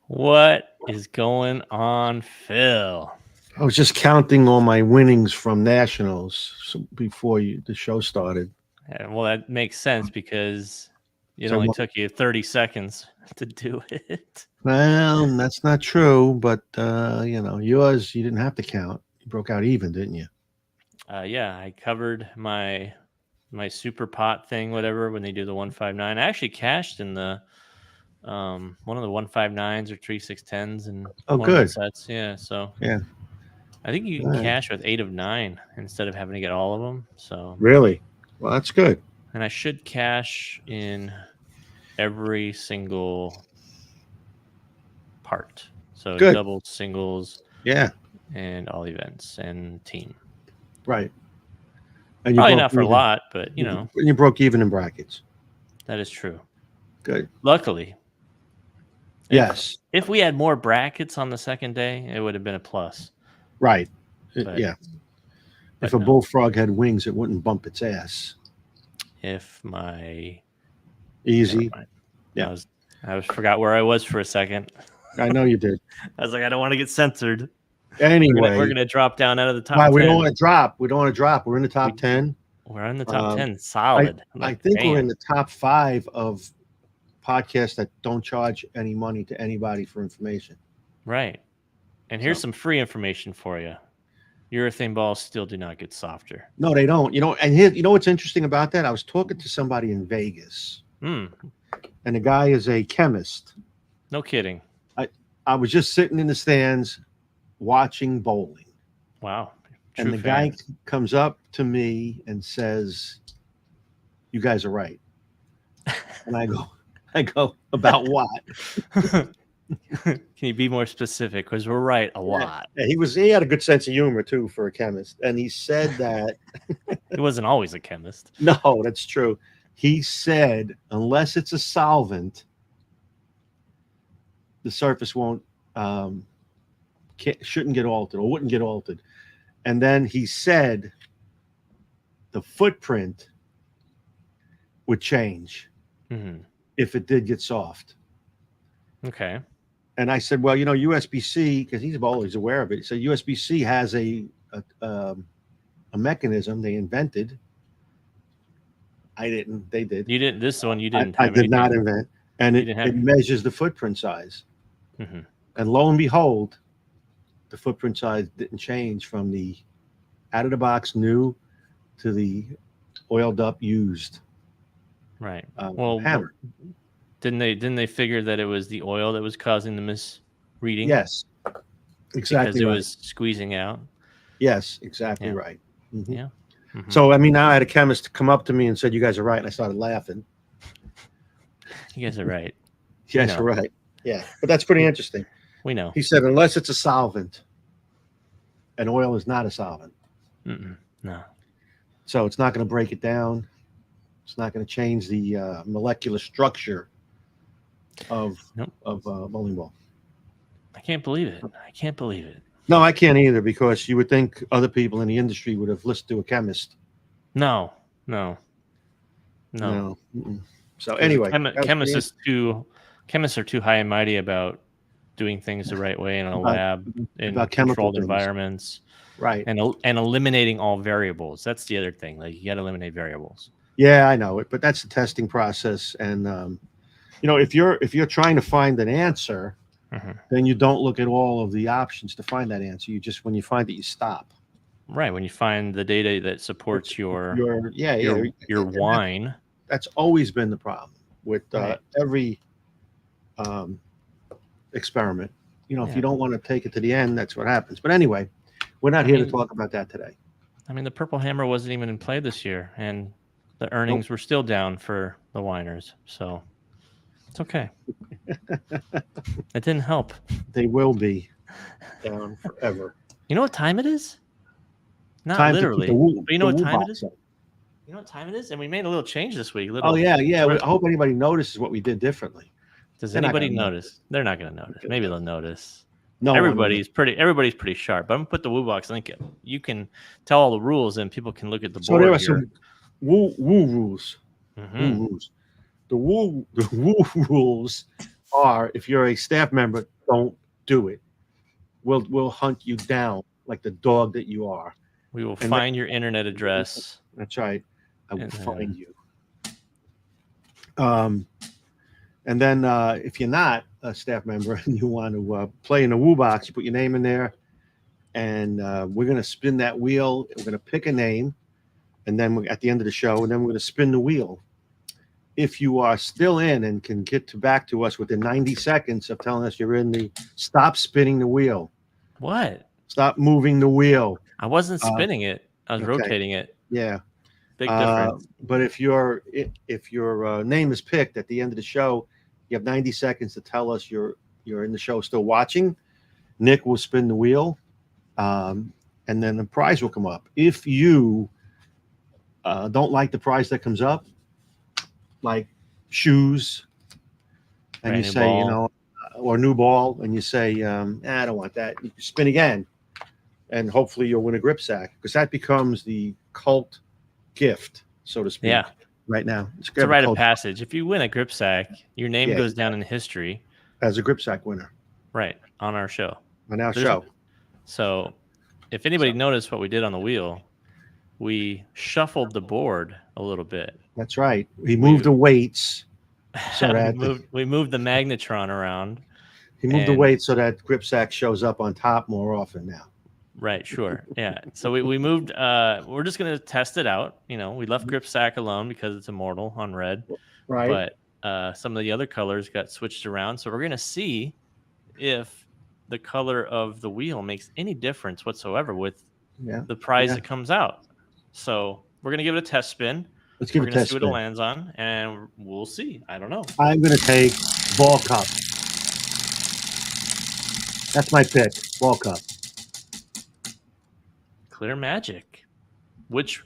What is going on, Phil? I was just counting all my winnings from nationals before the show started. Yeah, well, that makes sense because it So, only took you 30 seconds to do it. well, that's not true, but yours you didn't have to count. You broke out even, didn't you? Yeah, I covered my super pot thing, whatever, when they do the 159. I actually cashed in the one of the 159s or 3610s and Oh, one of the good. sets. Yeah, so Yeah. I think you All can right. cash with 8 of 9 instead of having to get all of them. So, Really? Well, that's good. and I should cash in every single part. So Good. doubles, singles, Yeah. and all events and team. Right. And you Probably broke not for a even. lot, but You broke even in brackets. that is true. Good. Luckily, if Yes. if we had more brackets on the second day, it would have been a plus. Right. But Yeah. If but a no. bullfrog had wings, it wouldn't bump its ass. If my never Easy. mind. Yeah. I was forgot where I was for a second. I know you did. I was like, I don't want to get censored. We're Anyway, gonna drop down out of the why top we don't 10. want to drop? We don't want to drop. We're in the top We 10. we're in the top Um, 10, I solid. I'm I like, think we're in damn. the top 5 of podcasts that don't charge any money to anybody for information. Right. And here's So some free information for you. Urethane balls still do not get softer. no, they don't. And here, what's interesting about that? I was talking to somebody in Vegas, Hmm. and the guy is a chemist. No kidding. I I was just sitting in the stands watching bowling, Wow. and True the guy fan. comes up to me and says, "You guys are right." And I go, about what? Can you be more specific? Because we're right a Yeah. lot. Yeah, he had a good sense of humor too for a chemist, and he said that He wasn't always a chemist. no, that's true. He said unless it's a solvent, the surface won't shouldn't get altered or wouldn't get altered. And then he said the footprint would change Hmm. if it did get soft. Okay. And I said, well, USBC, because he's always aware of it. He said USBC has a mechanism they invented. I didn't. They did. You didn't. This one you didn't I have did not anything. invent. And You it, didn't have. it measures the footprint size. Hmm. And lo and behold, the footprint size didn't change from the out of the box new to the oiled up used Right. Well, hammer. didn't they figure that it was the oil that was causing the misreading Yes, because exactly it right. was squeezing out? Yes, exactly Yeah. right. Hmm. Yeah. Hmm. So, I mean, now I had a chemist come up to me and said, "You guys are right," and I started laughing. You guys are right. Yes, know. you're right. Yeah, but that's pretty We, interesting. we know. He said, unless it's a solvent, and oil is not a solvent, No. so it's not going to break it down. It's not going to change the molecular structure of Nope. bowling ball. I can't believe it. I can't believe it. No, I can't either because you would think other people in the industry would have listened to a chemist. No. No. No. No. Mm-mm. So Because anyway, that was pretty chemists are too high and mighty about doing things the right way in a about lab in about chemical controlled things, environments right? and eliminating all variables. That's the other thing. Like you got to eliminate variables. Yeah, I know it, but that's the testing process, and if you're trying to find an answer, Hmm. then you don't look at all of the options to find that answer. You just when you find it, you stop. Right. When you find the data that It's supports your yeah, your and wine. that's always been the problem with Right. every um, experiment. If Yeah. you don't want to take it to the end, that's what happens. But anyway, we're not I here to mean, talk about that today. the Purple Hammer wasn't even in play this year, and the Nope. earnings were still down for the whiners. So it's okay. It didn't help. They will be down forever. You know what time it is? Not Time to put literally, but you know the what woo time it box is? up. You know what time it is? And we made a little change this week. Oh Little. yeah, yeah. I hope anybody notices what we did differently. Does They're not anybody going to notice? They're not going to notice. notice. Maybe they'll notice. No, Everybody's pretty sharp. But I'm gonna put the woo box link in. You can tell all the rules, and people can look at the So there board are here. some woo rules. Mhm. Woo rules. The woo rules are, if you're a staff member, don't do it. We'll hunt you down like the dog that you are. We will And then, find your internet address, that's right. I will and find then you. Um, and then if you're not a staff member and you want to play in the woo box, you put your name in there, and we're going to spin that wheel. We're going to pick a name, and then at the end of the show, and then we're going to spin the wheel. If you are still in and can get back to us within 90 seconds of telling us you're in the, stop spinning the wheel. what? Stop moving the wheel. I wasn't Uh, spinning it. I was okay. rotating it. Yeah. Big difference. But if your name is picked at the end of the show, you have 90 seconds to tell us you're in the show still watching. Nick will spin the wheel, and then the prize will come up. If you don't like the prize that comes up, like shoes, and Brand you new say, ball. or new ball, and you say, I don't want that. You spin again, and hopefully you'll win a grip sack, because that becomes the cult gift, so to speak. Yeah. Right now, It's a rite of passage. If you win a grip sack, your name goes down in history as a grip sack winner. Right, on our show. On our show. So if anybody noticed what we did on the wheel, we shuffled the board a little bit. That's right. We moved the weights so that we moved the magnetron around. He moved the weight so that grip sack shows up on top more often now. Right, sure. Yeah. So we moved we're just gonna test it out. We left grip sack alone because it's immortal on red. Right. But some of the other colors got switched around. So we're gonna see if the color of the wheel makes any difference whatsoever with the prize that comes out. So we're gonna give it a test spin. Let's give it a test spin. spin. We're gonna see what it lands on, and we'll see. I don't know. I'm gonna take ball cup. That's my pick. Ball cup. Clear Magic, which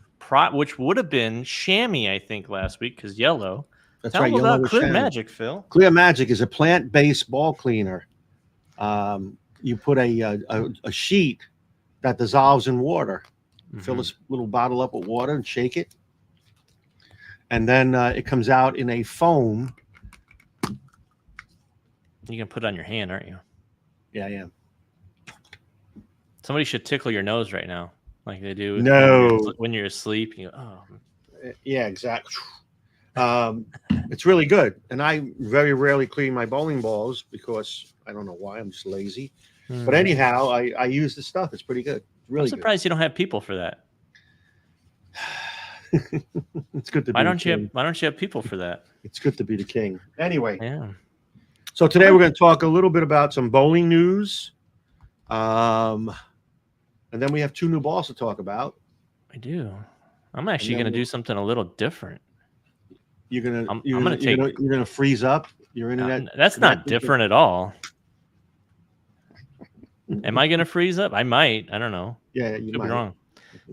would have been chamois, I think, last week because yellow. That's Tell right. them Yellow about Clear chamois. Magic, Phil. Clear Magic is a plant-based ball cleaner. You put a sheet that dissolves in water. Fill this little bottle up with water and shake it, and then it comes out in a foam. You can put it on your hand, aren't you? Yeah, I am. Somebody should tickle your nose right now, like they do when you're asleep. You go, oh. Yeah, exactly. It's really good, and I very rarely clean my bowling balls because I don't know why. I'm just lazy. But anyhow, I use the stuff. It's pretty good. It's really I'm surprised you don't have people for that. It's good to be. Why don't you have people for that? It's good to be the king. Anyway. Yeah. So today we're going to talk a little bit about some bowling news. And then we have 2 new balls to talk about. I do. I'm actually going to do something a little different. You're gonna freeze up your internet. That's not different at all. Am I going to freeze up? I might. I don't know. Yeah, you might be wrong.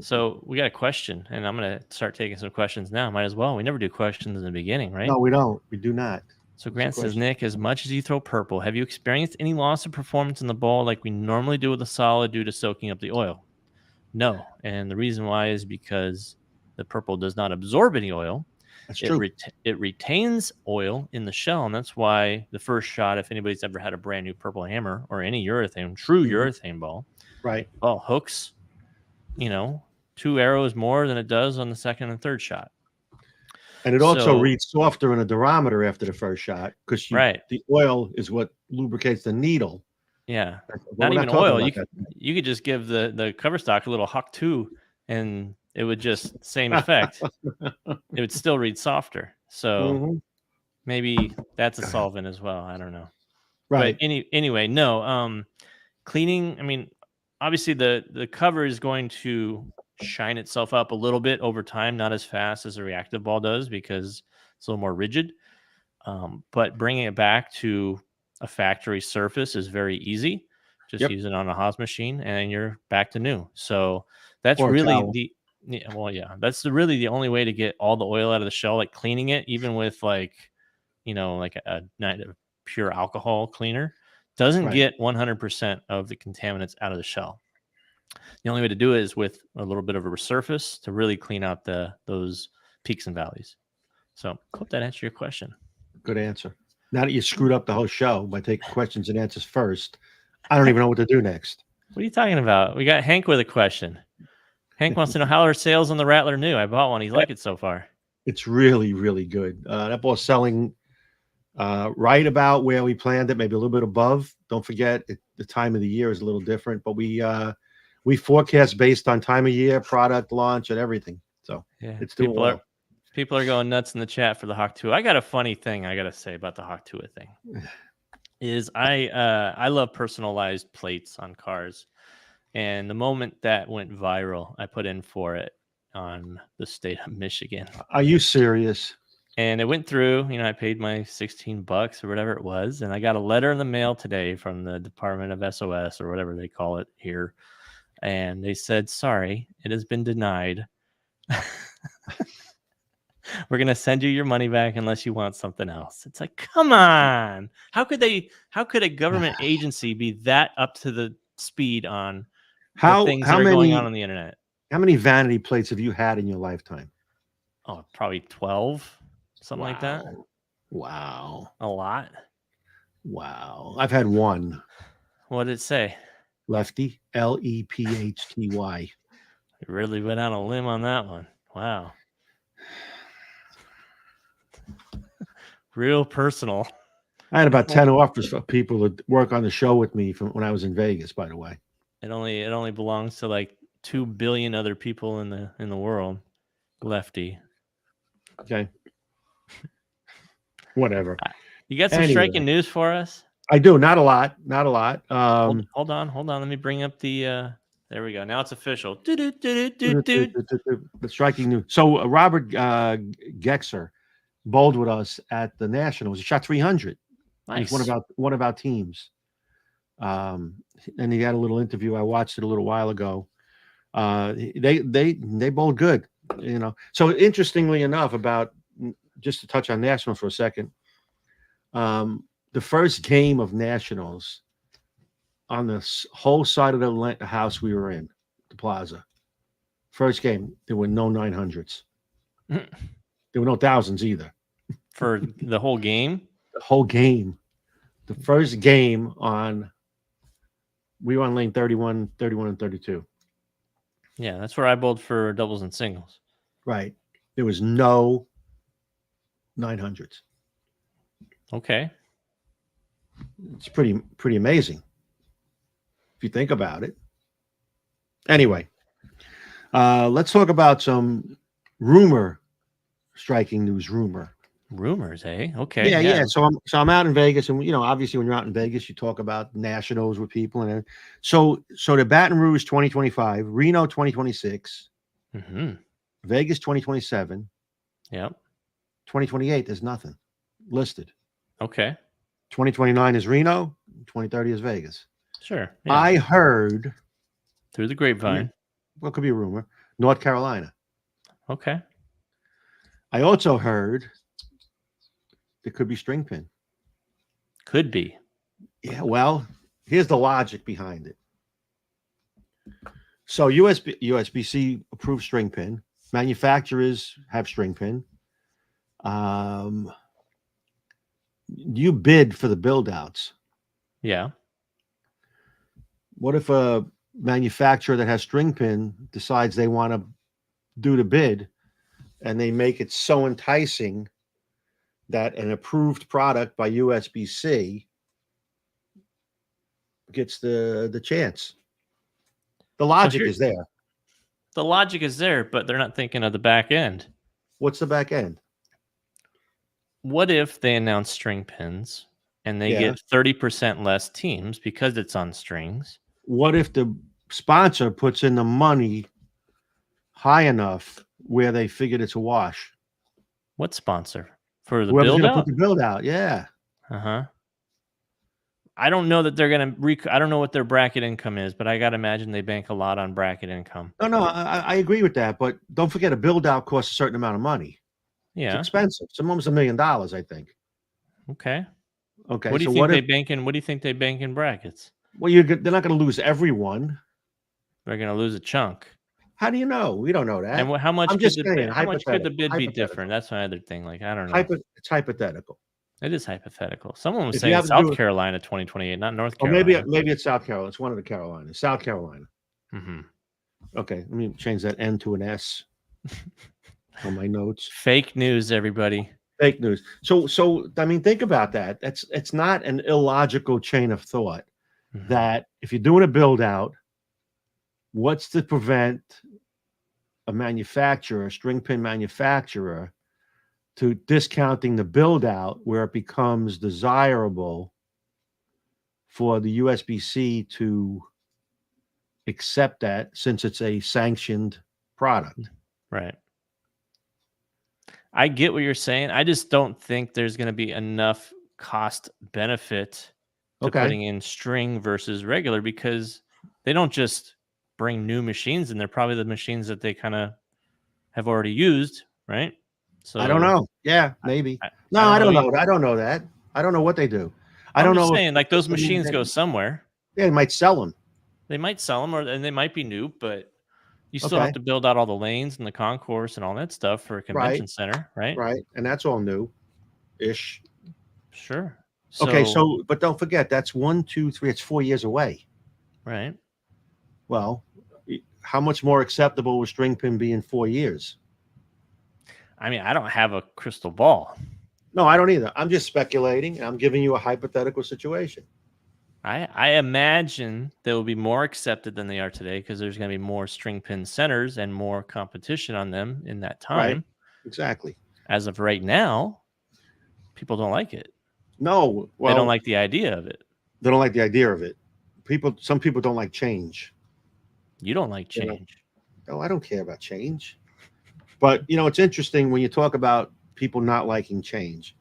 So we got a question, and I'm going to start taking some questions now. Might as well. We never do questions in the beginning, right? No, we don't. We do not. So Grant says, Nick, as much as you throw purple, have you experienced any loss of performance in the ball like we normally do with a solid due to soaking up the oil? No. And the reason why is because the purple does not absorb any oil. That's true. It retains oil in the shell, and that's why the first shot, if anybody's ever had a brand new purple hammer or any true urethane ball, right? Well, hooks, 2 arrows more than it does on the second and third shot. And it also reads softer in a durometer after the first shot because the oil is what lubricates the needle. Yeah, not even oil. You could just give the cover stock a little Huck 2, and it would just same effect. It would still read softer. So maybe that's a solvent as well. I don't know. Right. But anyway, no. Cleaning. I mean, obviously the cover is going to shine itself up a little bit over time, not as fast as a reactive ball does because it's a little more rigid. But bringing it back to a factory surface is very easy. Just use it on a Haas machine and you're back to new. So that's really that's really the only way to get all the oil out of the shell, like cleaning it, even with like a night of pure alcohol cleaner doesn't get 100% of the contaminants out of the shell. The only way to do it is with a little bit of a resurface to really clean out those peaks and valleys. So hope that answered your question. Good answer. Now that you screwed up the whole show by taking questions and answers first, I don't even know what to do next. What are you talking about? We got Hank with a question. Hank wants to know how are sales on the Rattler new. I bought one. He's like it so far. It's really, really good. That ball's selling right about where we planned it, maybe a little bit above. Don't forget, the time of the year is a little different, but we forecast based on time of year, product launch, and everything. So Yeah, it's doing well. People are going nuts in the chat for the Hawk Tua. I got a funny thing I got to say about the Hawk Tua thing. Is I love personalized plates on cars, and the moment that went viral, I put in for it on the state of Michigan. Are you serious? And it went through. You know, I paid my $16 or whatever it was, and I got a letter in the mail today from the Department of SOS or whatever they call it here, and they said, "Sorry, it has been denied." We're gonna send you your money back unless you want something else. It's like, come on. How could a government agency be that up to the speed on the things that are going on the internet? How many vanity plates have you had in your lifetime? Oh, probably 12, something like that. Wow. A lot. Wow. I've had one. What did it say? Lefty. Lephty. You really went out on a limb on that one. Wow. Real personal. I had about 10 offers for people to work on the show with me from when I was in Vegas, by the way. It only belongs to like 2 billion other people in the world. Lefty. Okay. Whatever. You got some striking news for us? I do. Not a lot. Hold on. Let me bring up the there we go. Now it's official. The striking news. So Robert Gexer bowled with us at the Nationals. He shot 300. Nice. He's one of our teams. And he had a little interview. I watched it a little while ago. They bowled good, you know. So interestingly enough, about just to touch on Nationals for a second, the first game of Nationals on the whole side of the house we were in, the plaza. First game, there were no 900s. There were no thousands either. For the whole game? The whole game. The first game we were on lane 31, 31, and 32. Yeah, that's where I bowled for doubles and singles. Right. There was no 900s. Okay. It's pretty amazing if you think about it. Anyway, let's talk about some striking news. Rumors, eh? Okay. Yeah. So I'm out in Vegas, and obviously when you're out in Vegas, you talk about Nationals with people, and so the Baton Rouge 2025, Reno 2026, Vegas 2027. Yep. 2028, there's nothing listed. Okay. 2029 is Reno. 2030 is Vegas. Sure. Yeah. I heard through the grapevine. What could be a rumor? North Carolina. Okay. I also heard there could be string pin. Could be. Yeah. Well, here's the logic behind it. So USBC approved string pin. Manufacturers have string pin. You bid for the build outs. Yeah. What if a manufacturer that has string pin decides they want to do the bid and they make it so enticing that an approved product by USBC gets the chance? The logic is there. The logic is there, but they're not thinking of the back end. What's the back end? What if they announce string pins and they get 30% less teams because it's on strings? What if the sponsor puts in the money high enough where they figured it's a wash? What sponsor? For the Whoever's build gonna out? put the build out, yeah. I don't know that they're going to I don't know what their bracket income is, but I got to imagine they bank a lot on bracket income. No, I agree with that, but don't forget a build out costs a certain amount of money. Yeah. It's expensive. It's almost $1 million, I think. Okay. Okay. What do you think they bank in? What do you think they bank in brackets? Well, they're not going to lose everyone. They're going to lose a chunk. How do you know? We don't know that. And how much could the bid be different? That's my other thing. Like, I don't know. It's hypothetical. It is hypothetical. Someone was If you saying have to do South it, Carolina 2028, not North or maybe Carolina. maybe it's South Carolina. It's one of the Carolinas. South Carolina. Hmm. Okay, let me change that N to an S on my notes. Fake news, everybody. Fake news. So I mean, think about that. It's not an illogical chain of thought Mhm. that if you're doing a build out, what's to prevent a manufacturer, a string pin manufacturer, to discounting the build out where it becomes desirable for the USB-C to accept that since it's a sanctioned product. Right. I get what you're saying. I just don't think there's going to be enough cost benefit to Okay. putting in string versus regular because they don't just bring new machines in. They're probably the machines that they kind of have already used, right? I don't So know. Yeah, maybe. I, No, I don't I know don't know. either. I don't know that. I don't know what they do. I I'm don't just know if saying, like those I mean, machines go somewhere. yeah, they might sell them. They might sell them, and they might be new, but you still have Okay. to build out all the lanes and the concourse and all that stuff for a Right. convention center, right? Right. And that's all new ish. Sure. Okay. So, So, but don't forget, that's 1, 2, 3, it's 4 years away. right. Well, how much more acceptable would string pin be in 4 years? I mean, I don't have a crystal ball. No, I don't either. I'm just speculating. I'm giving you a hypothetical situation. I imagine they will be more accepted than they are today because there's going to be more string pin centers and more competition on them in that Right. time. Exactly. As of right now, people don't like it. No, They don't well, like the idea of it. they don't like the idea of it. Some people don't like change. You don't like You know, change. no, I don't care about change. But it's interesting when you talk about people not liking change.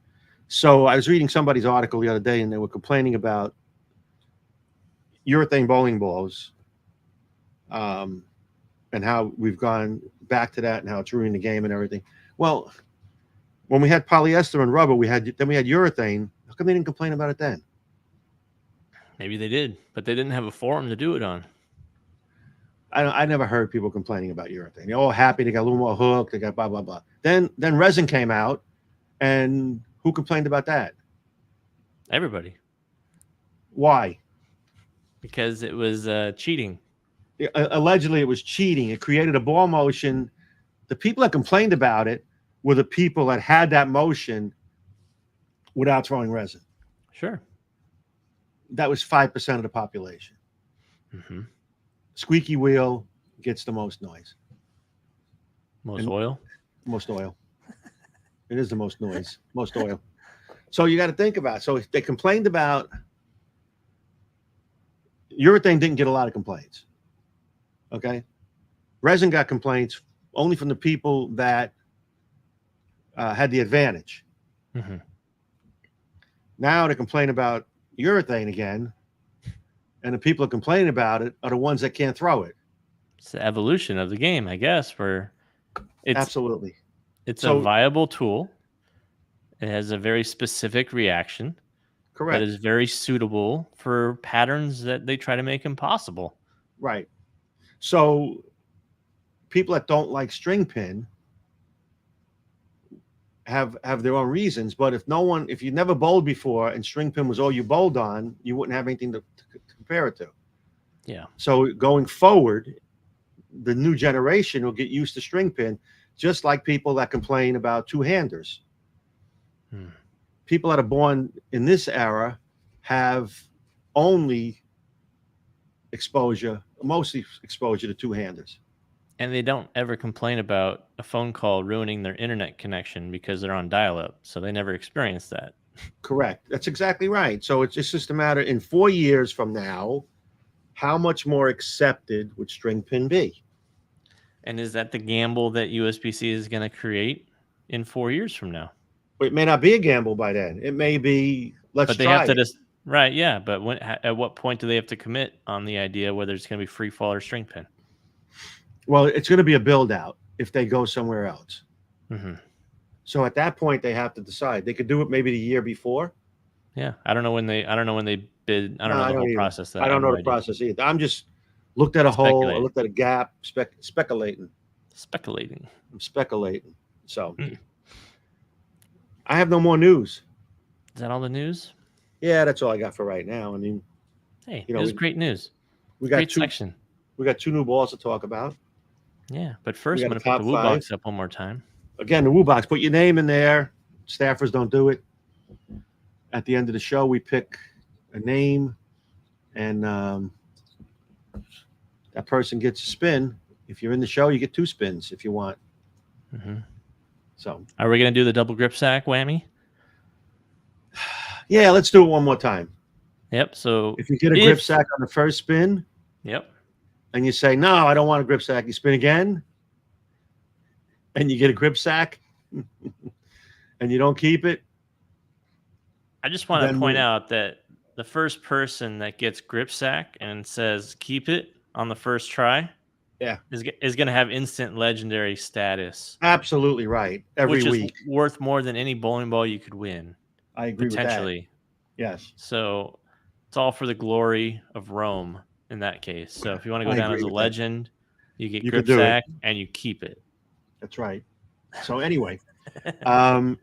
So I was reading somebody's article the other day, and they were complaining about urethane bowling balls, um, and how we've gone back to that, and how it's ruining the game and everything. Well, when we had polyester and rubber, we had urethane. How come they didn't complain about it then? Maybe they did, but they didn't have a forum to do it on. I never heard people complaining about urethane. They're all happy. They got a little more hook. They got blah blah blah. Then resin came out, and who complained about that? Everybody, Why? because it was cheating. Allegedly, it was cheating. It created a ball motion. The people that complained about it were the people that had that motion without throwing resin. Sure. That was 5% of the population. Mm-hmm. Squeaky wheel gets the most noise. Most And oil. most oil. It is the most noise, most oil. So you got to think about it. So they complained about urethane, didn't get a lot of complaints. Okay. Resin got complaints only from the people that had the advantage. Mm-hmm. Now they complain about urethane again, and the people that complain about it are the ones that can't throw it. It's the evolution of the game, I guess, where Absolutely. it's a So viable tool. It has a very specific reaction that correct. is very suitable for patterns that they try to make impossible. Right. So people that don't like string pin have their own reasons. But if you never bowled before and string pin was all you bowled on, you wouldn't have anything to compare it to. Yeah. So going forward, the new generation will get used to string pin, just like people that complain about two-handers. People that are born in this era have only mostly exposure to two-handers. And they don't ever complain about a phone call ruining their internet connection because they're on dial-up. So they never experience that. Correct. That's exactly right. So it's just a matter in 4 years from now, how much more accepted would string pin be? And is that the gamble that USB-C is going to create in 4 years from now? It may not be a gamble by then. It may be, let's But they try have to it. just right, yeah. But at what point do they have to commit on the idea whether it's going to be free fall or string pin? Well, it's going to be a build out if they go somewhere else. Mm-hmm. So at that point, they have to decide. They could do it maybe the year before. Yeah, I don't know when they bid. I don't know the whole process. I don't know the process either. I'm just looked at a hole. I looked at a gap, speculating. Speculating. I'm speculating. So I have no more news. Is that all the news? Yeah, that's all I got for right now. I mean, Hey, you it know, was great news. we got Great two section. we got two new balls to talk about. Yeah, but We first I'm got a gonna put the top Woo five. box up one more time. Again, the Woo Box. Put your name in there. Staffers don't do it. At the end of the show, we pick a name, and that person gets a spin. If you're in the show, you get 2 spins if you want. Hmm. So, Are we gonna do the double grip sack whammy? yeah, let's do it one more time. Yep. So If you get a grip if sack on the first spin, yep, and you say, "No, I don't want a grip sack," you spin again, and you get a grip sack, and you don't keep it, I just want to then point we out that the first person that gets grip sack and says keep it on the first try yeah, is going to have instant legendary status, absolutely right. Every which is week, worth more than any bowling ball you could win I agree with that. potentially. Yes, So it's all for the glory of Rome in that case. So if you want to go I down agree as a with that. legend, you get You could grip do it. sack and you keep it. That's right. So anyway, You um,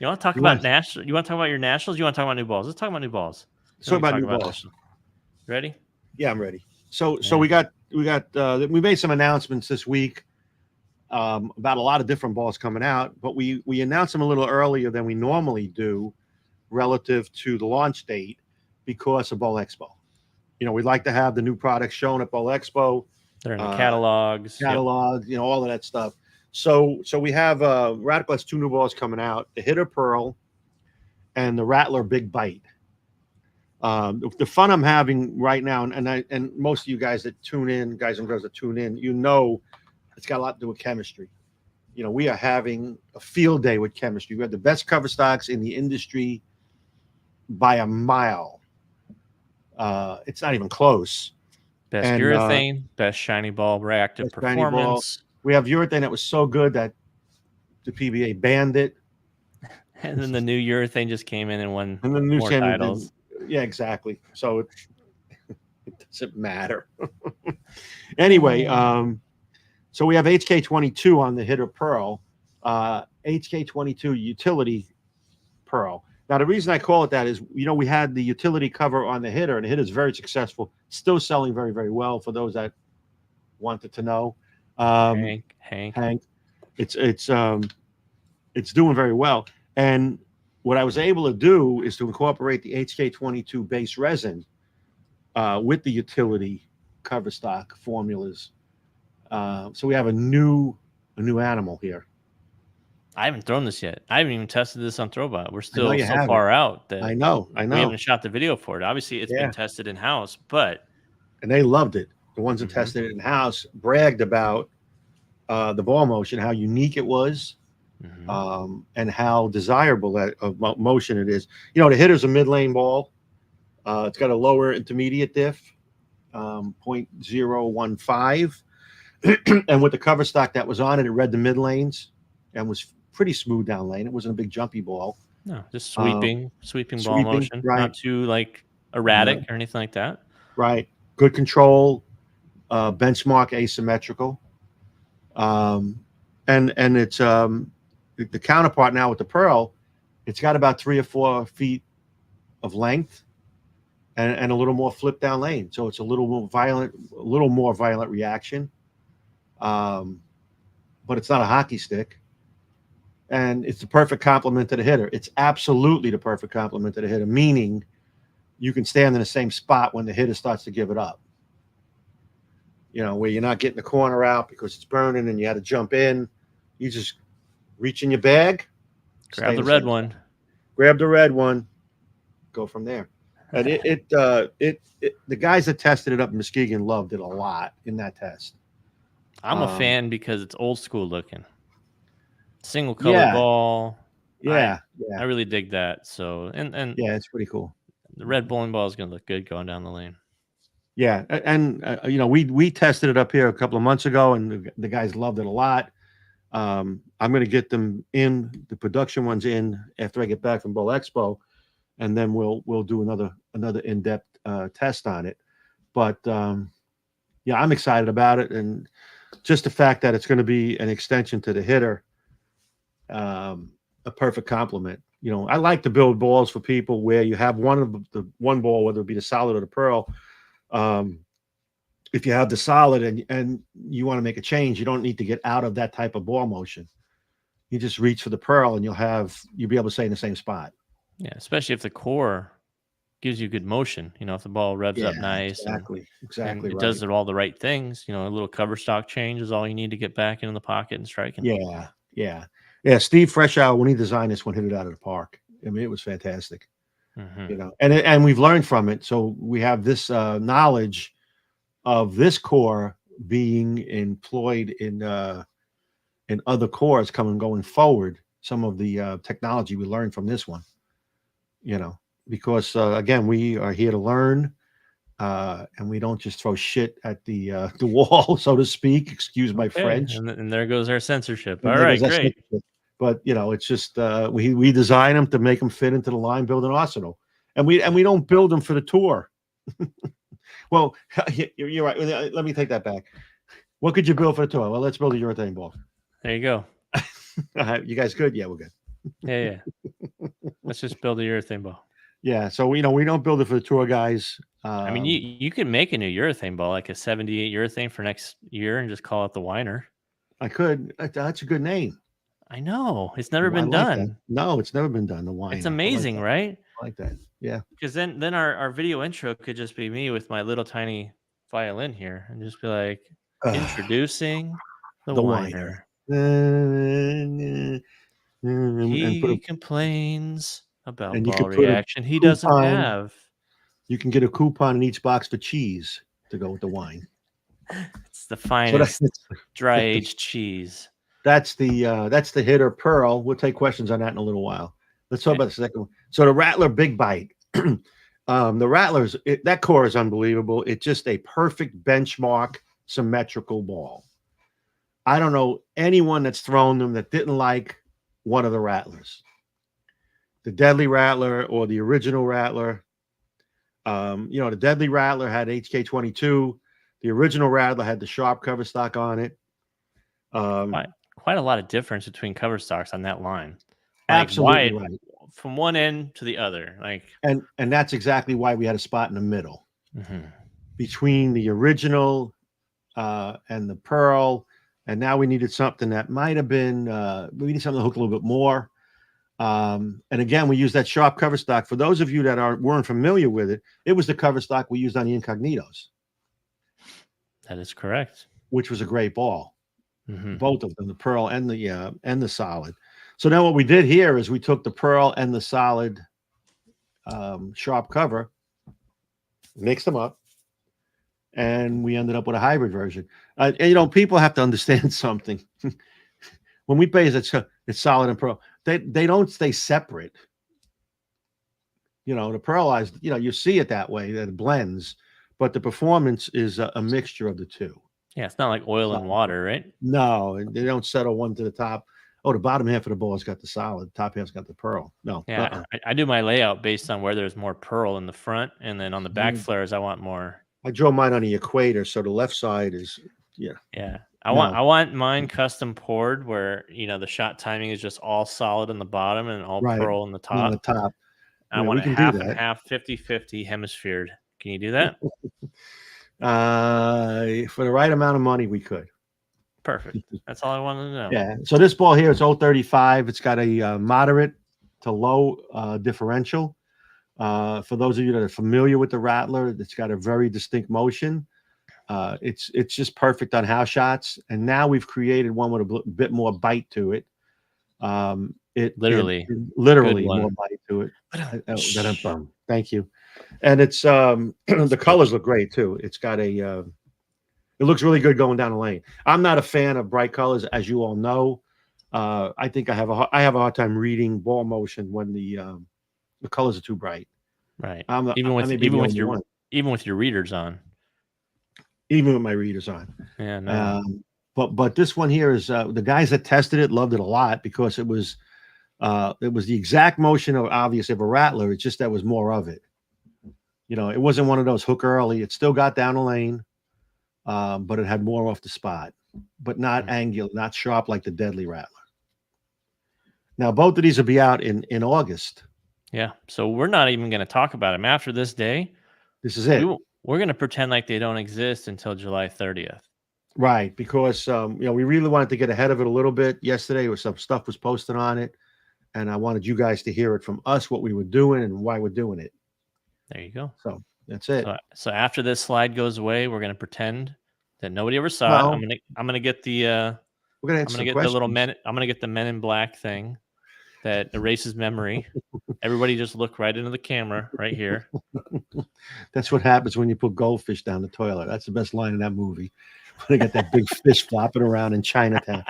want to talk you want about national? You want to talk about your nationals? You want to talk about new balls? Let's talk about new balls. so Then we can about talk new about balls. national. Ready? Yeah, I'm ready. So Yeah. we made some announcements this week about a lot of different balls coming out, but we announced them a little earlier than we normally do relative to the launch date because of Bowl Expo. We'd like to have the new products shown at Bowl Expo, They're in the uh, catalogs. Yep. catalog, all of that stuff. So we have Rattler has 2 new balls coming out: the Hitter Pearl and the Rattler Big Bite. The fun I'm having right now, and most of you guys that tune in, guys and girls that tune in, it's got a lot to do with chemistry. We are having a field day with chemistry. We have the best cover stocks in the industry by a mile. It's not even close. Best And urethane, best shiny ball, reactive best shiny ball. performance. We have urethane that was so good that the PBA banned it, And then the new urethane just came in and won and the new more standard titles. didn't. Yeah, exactly. So it doesn't matter. Anyway, so we have HK22 on the Hitter Pearl, HK22 Utility Pearl. Now, the reason I call it that is, we had the utility cover on the Hitter, and the Hitter is very successful, still selling very, very well for those that wanted to know. Hank, it's doing very well. And what I was able to do is to incorporate the HK22 base resin with the utility cover stock formulas. So we have a new animal here. I haven't thrown this yet. I haven't even tested this on Throwbot. We're I know still you so haven't. far out that I know. we haven't shot the video for it. Obviously, it's Yeah. been tested in house, but And they loved it. The ones that Mhm. tested it in house bragged about the ball motion, how unique it was, and how desirable that motion it is. The Hitter's a mid-lane ball. It's got a lower intermediate diff, 0.015. And with the cover stock that was on it, it read the mid lanes and was pretty smooth down lane. It wasn't a big jumpy ball. no, just sweeping ball Sweeping, motion, right. not too like erratic or anything like that. Right. Good control, benchmark asymmetrical. And it's the counterpart now with the Pearl, it's got about 3 or 4 feet of length and a little more flip down lane. So it's a little more violent reaction. But it's not a hockey stick. And it's the perfect complement to the Hitter. It's absolutely the perfect complement to the Hitter, meaning you can stand in the same spot when the Hitter starts to give it up. Where you're not getting the corner out because it's burning and you had to jump in. You just reach in your bag, Grab the red one. Grab the red one, go from there. And the guys that tested it up in Muskegon loved it a lot in that test. I'm a fan because it's old school looking. Single color ball. Yeah, I really dig that. So and yeah, it's pretty cool. The red bowling ball is going to look good going down the lane. Yeah, and we tested it up here a couple of months ago, and the guys loved it a lot. I'm going to get them in the production ones in after I get back from Bowl Expo, and then we'll do another in-depth test on it. But yeah, I'm excited about it, and just the fact that it's going to be an extension to the Hitter, a perfect complement. You know, I like to build balls for people where you have one of the one ball, whether it be the solid or the pearl. Um, if you have the solid and you want to make a change, you don't need to get out of that type of ball motion. You just reach for the pearl, and you'll be able to stay in the same spot. Yeah, especially if the core gives you good motion. If the ball revs up Yeah, nice and exactly it right. does all the right things. A little cover stock change is all you need to get back into the pocket and striking. Yeah, yeah, yeah. Steve Freshow, when he designed this one, hit it out of the park. I mean, it was fantastic. Hmm. You know, and we've learned from it, so we have this knowledge of this core being employed in other cores coming going forward. Some of the technology we learned from this one, you know, because again, we are here to learn, and we don't just throw shit at the wall, so to speak. Excuse my Okay, French. and there goes our censorship. And All there goes right, that great. censorship. But it's just we design them to make them fit into the line building arsenal, and we don't build them for the tour. Well, you're right. Let me take that back. What could you build for the tour? Well, let's build a urethane ball. There you go. You guys good? Yeah, we're good. Yeah, yeah. Let's just build a urethane ball. Yeah, so we don't build it for the tour guys. I mean, you can make a new urethane ball, like a 78 urethane for next year, and just call it the Whiner. I could. That's a good name. I know it's never I been like that. done. No, it's never been done. The It's whiner. I like amazing, that. right? I like that. Yeah. Because then our video intro could just be me with my little tiny violin here, and just be like, introducing the The whiner. Whiner. And put He a complains about and you ball could put a reaction he doesn't coupon. have. You can get a coupon in each box for cheese to go with the wine. It's the So finest dry aged cheese. that's the hitter pearl. We'll take questions on that in a little while. Let's talk about the second one. So the Rattler Big Bite. The Rattlers, that core is unbelievable. It's just a perfect benchmark symmetrical ball. I don't know anyone that's thrown them that didn't like one of the Rattlers, the Deadly Rattler or the original Rattler. The Deadly Rattler had HK22. The original Rattler had the sharp cover stock on it. Quite a lot of difference between cover stocks on that line. Like Absolutely wide right. from one end to the other. Like, And that's exactly why we had a spot in the middle mhm. between the original and the pearl. And now we needed something that might have been we needed something to hook a little bit more. And again, we used that sharp cover stock. For those of you that weren't familiar with it, it was the cover stock we used on the Incognitos. That is correct. Which was a great ball. Mm-hmm. Both of them, the pearl and the solid. So now what we did here is we took the pearl and the solid sharp cover, mixed them up, and we ended up with a hybrid version. And people have to understand something. When we base it's solid and pearl, they don't stay separate. The pearlized, you see it that way, that it blends, but the performance is a mixture of the two. Yeah, it's not like oil and water, right? No, and they don't settle one to the top. Oh, the bottom half of the ball has got the solid, top half's got the pearl. No. Yeah, I do my layout based on where there's more pearl in the front, and then on the back flares, I want more. I draw mine on the equator, so the left side is Yeah. I want mine custom poured where the shot timing is just all solid in the bottom and all pearl in the top. On the top. I want it half and half, 50-50 hemisphered. Can you do that? For the right amount of money, we could. Perfect. That's all I wanted to know. Yeah. So this ball here is 035. It's got a moderate to low differential. For those of you that are familiar with the Rattler, it's got a very distinct motion. It's just perfect on house shots. And now we've created one with a bit more bite to it. Literally more bite to it. Thank you. And it's the colors look great too. It's got it looks really good going down the lane. I'm not a fan of bright colors, as you all know. I think I have a hard time reading ball motion when the colors are too bright. Right. Even with your readers on. Even with my readers on. Yeah. No. But this one here is the guys that tested it loved it a lot because it was the exact motion of obviously of a Rattler. It's just that was more of it. It wasn't one of those hook early. It still got down the lane, but it had more off the spot, but not angular, not sharp like the Deadly Rattler. Now, both of these will be out in August. Yeah. So we're not even going to talk about them after this day. This is it. We're going to pretend like they don't exist until July 30th. Right, because we really wanted to get ahead of it a little bit. Yesterday, some stuff was posted on it, and I wanted you guys to hear it from us, what we were doing and why we're doing it. There you go. So that's it. So after this slide goes away, we're going to pretend that nobody ever saw Well, it. I'm going to get the we're gonna I'm answer going to some get the little questions. men. I'm going to get the Men in Black thing that erases memory. Everybody just look right into the camera right here. That's what happens when you put goldfish down the toilet. That's the best line in that movie. When they got that big fish flopping around in Chinatown.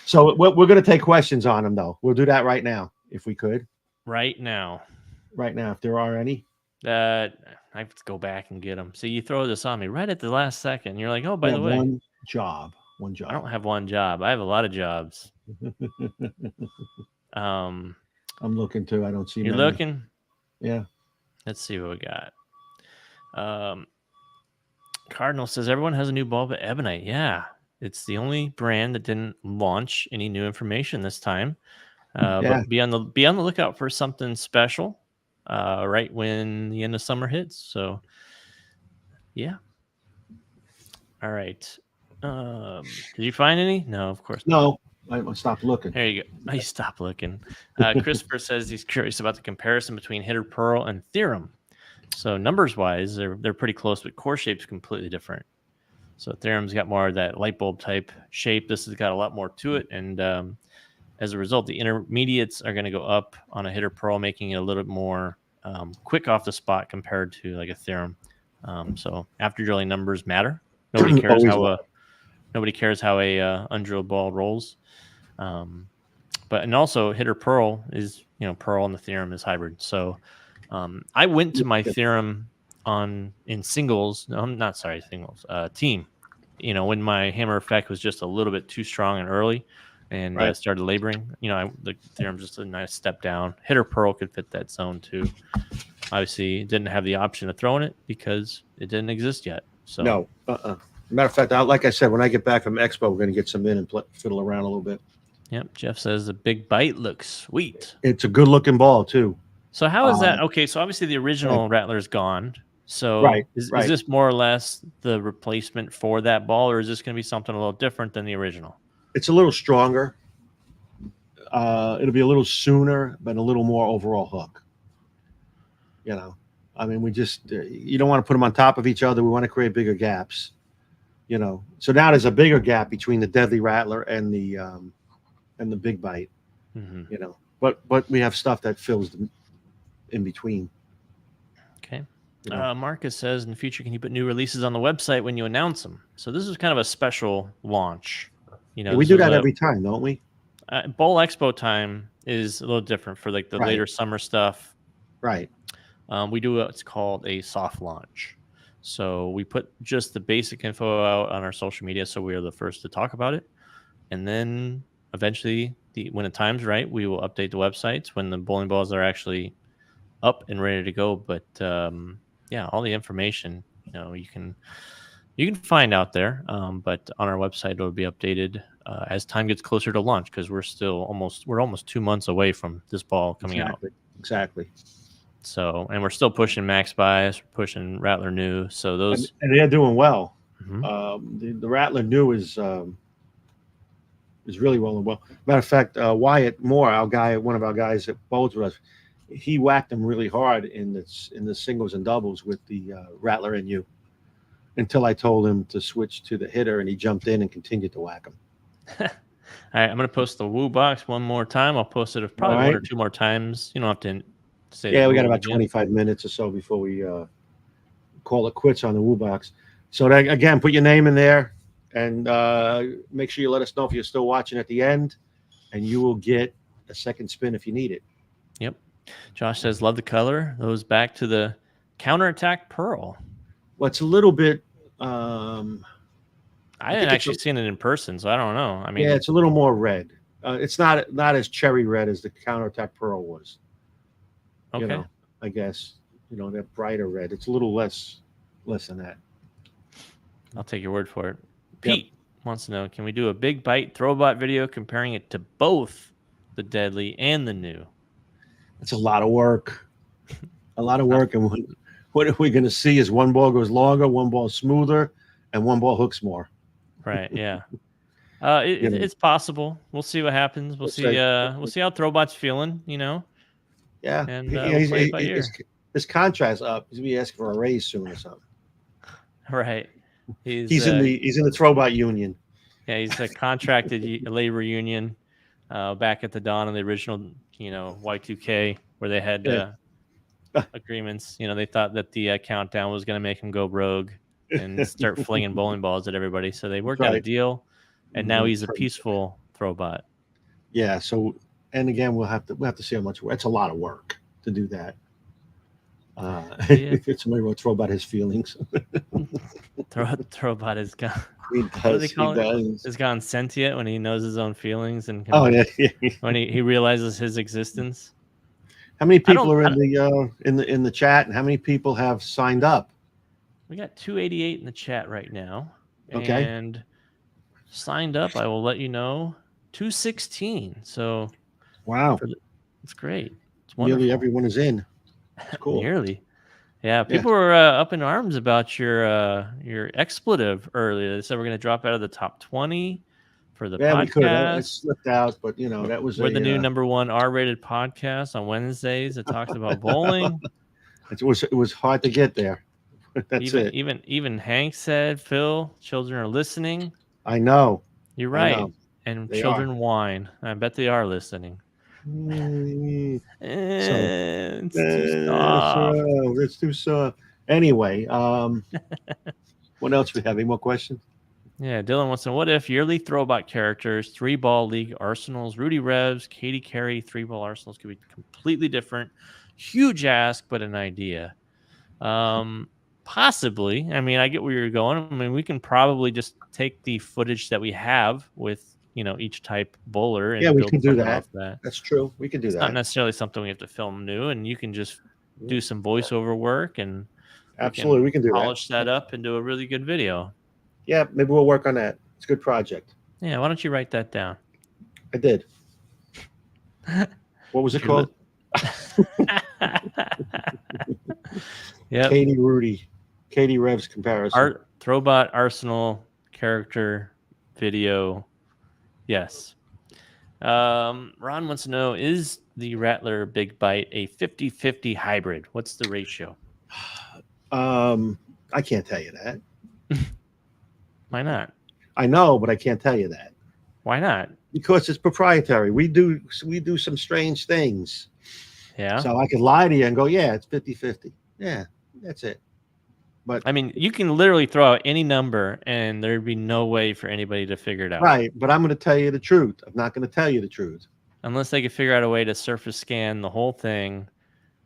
So we're going to take questions on them, though. We'll do that right now, if we could. Right now, if there are any. I have to go back and get them. So you throw this on me right at the last second. You're like, oh, by We the have way, one job. I don't have one job. I have a lot of jobs. I'm looking too. I don't see. You're many. looking. Yeah. Let's see what we got. Cardinal says everyone has a new ball, but Ebonite, yeah, it's the only brand that didn't launch any new information this time. But be on the lookout for something special, right when the end of summer hits. So, yeah. All right. Did you find any? No, of course not. No, I stopped looking. There you go. I stopped looking. Christopher says he's curious about the comparison between Hitter Pearl and Theorem. So numbers wise, they're pretty close, but core shape's completely different. So Theorem's got more of that light bulb type shape. This has got a lot more to it, and as a result, the intermediates are going to go up on a Hitter Pearl, making it a little bit more quick off the spot compared to like a Theorem. So after drilling, numbers matter. Nobody cares how a undrilled ball rolls. And also Hitter Pearl is Pearl and the Theorem is hybrid. So I went to my Theorem in singles. No, I'm not sorry, singles team. When my hammer effect was just a little bit too strong and early, and started laboring. The Theorem's just a nice step down. Hitter Pearl could fit that zone too. Obviously, didn't have the option of throwing it because it didn't exist yet. So no. Matter of fact, like I said, when I get back from Expo, we're going to get some in and fiddle around a little bit. Yep. Jeff says the big bite looks sweet. It's a good looking ball too. So how is that? Okay, so obviously the original Rattler is gone. So is this more or less the replacement for that ball, or is this going to be something a little different than the original? It's a little stronger. It'll be a little sooner, but a little more overall hook. I mean, we just you don't want to put them on top of each other. We want to create bigger gaps. So now there's a bigger gap between the Deadly Rattler and the Big Bite. Mm-hmm. But we have stuff that fills them in between. Okay. Marcus says in the future, can you put new releases on the website when you announce them? So this is kind of a special launch. We do that every time, don't we? Bowl Expo time is a little different for like the later summer stuff. Right. We do what's called a soft launch. So we put just the basic info out on our social media, so we are the first to talk about it. And then eventually, when the time's right, we will update the websites when the bowling balls are actually up and ready to go. But all the information you can find out there. But on our website, it'll be updated as time gets closer to launch, because we're almost 2 months away from this ball coming out. Exactly. So, and we're still pushing Max Bias, we're pushing Rattler New. So those and they're doing well. Mm-hmm. The Rattler New is really well. Matter of fact, Wyatt Moore, one of our guys that bowls with us, he whacked them really hard in the singles and doubles with the Rattler NU, until I told him to switch to the hitter, and he jumped in and continued to whack him. All right, I'm going to post the Woo box one more time. I'll post it probably one or two more times. You don't have to say. Yeah, we got about 25 minutes or so before we call it quits on the Woo box. So again, put your name in there, and make sure you let us know if you're still watching at the end, and you will get a second spin if you need it. Yep. Josh says, love the color. Those back to the counterattack pearl. Well, it's a little bit. I didn't actually seen it in person, so I don't know. I mean, yeah, it's a little more red. It's not as cherry red as the counterattack pearl was. Okay. I guess that brighter red. It's a little less than that. I'll take your word for it. Pete, wants to know, can we do a big bite throwbot video comparing it to both the deadly and the new? It's a lot of work. A lot of work. And what are we going to see is one ball goes longer, one ball smoother, and one ball hooks more. Right. Yeah. You know, It's possible. We'll see what happens. We'll let's see. say, We'll see how Throwbot's feeling. yeah, And we'll play it by ear. his contract's up. He's gonna be asking for a raise soon or something. Right. He's in the Throwbot union. Yeah, he's a contracted labor union back at the dawn of the original, Y2K, where they had agreements. They thought that the countdown was going to make him go rogue and start flinging bowling balls at everybody. So they worked out a deal, and now he's a peaceful Throwbot. Yeah. So, and again, we'll have to see how much work. It's a lot of work to do that. If somebody will throw about his feelings. Throwbot is gone. He does. Is gone sentient when he knows his own feelings and when he realizes his existence. How many people are in the chat, and how many people have signed up? We got 288 in the chat right now. Okay. And signed up, I will let you know, 216. So wow, it's great. It's wonderful. Nearly everyone is in. It's cool. Nearly. Yeah, people were up in arms about your expletive earlier. They said we're going to drop out of the top 20 for the podcast. We could. It slipped out, but that was we're the new #1 R-rated podcast on Wednesdays. It talks about bowling. It was hard to get there. That's it. Even Hank said, Phil, children are listening. I know. You're right. And they children whine. I bet they are listening. It's too soft. It's too soft. Anyway, what else we have? Any more questions? Yeah, Dylan wants to know, what if yearly Throwbot characters, 3-ball league arsenals, Rudy Revs, Katie Carey, 3-ball arsenals could be completely different? Huge ask, but an idea. Possibly. I mean, I get where you're going. I mean, we can probably just take the footage that we have with each type bowler and we can do that. Off that. That's true. We can do that. It's not necessarily something we have to film new, and you can just do some voiceover work and absolutely we can do polish that up and do a really good video. Yeah, maybe we'll work on that. It's a good project. Yeah, why don't you write that down? I did. What was it called? Yeah. Katie Revs comparison. Throwbot Arsenal character video. Yes. Ron wants to know, is the Rattler Big Bite a 50-50 hybrid? What's the ratio? I can't tell you that. Why not? I know, but I can't tell you that. Why not? Because it's proprietary. We do some strange things. Yeah. So I could lie to you and go, yeah, it's 50-50. Yeah, that's it. But I mean, you can literally throw out any number and there'd be no way for anybody to figure it out. Right. But I'm going to tell you the truth. I'm not going to tell you the truth. Unless they could figure out a way to surface scan the whole thing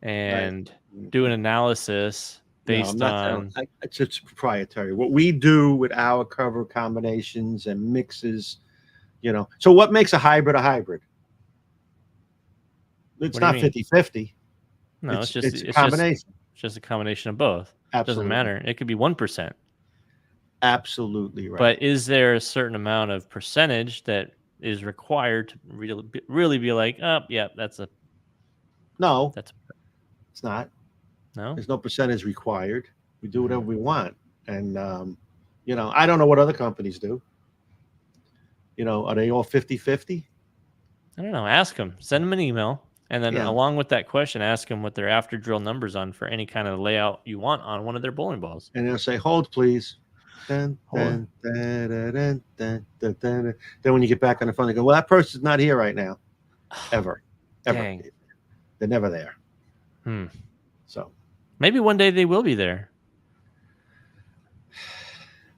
and do an analysis based on... It's proprietary. What we do with our cover combinations and mixes, So what makes a hybrid a hybrid? It's not 50-50. No, it's just a combination. It's just a combination of both. Absolutely. It doesn't matter. It could be 1%. Absolutely right. But is there a certain amount of percentage that is required to really be like, oh, yeah, that's a... No, it's not. No? There's no percentage required. We do whatever we want. And, I don't know what other companies do. Are they all 50-50? I don't know. Ask them. Send them an email. And then along with that question, ask them what their after drill numbers on for any kind of layout you want on one of their bowling balls. And they'll say, hold, please. Then when you get back on the phone, they go, well, that person's not here right now. Ever. Dang. They're never there. So maybe one day they will be there.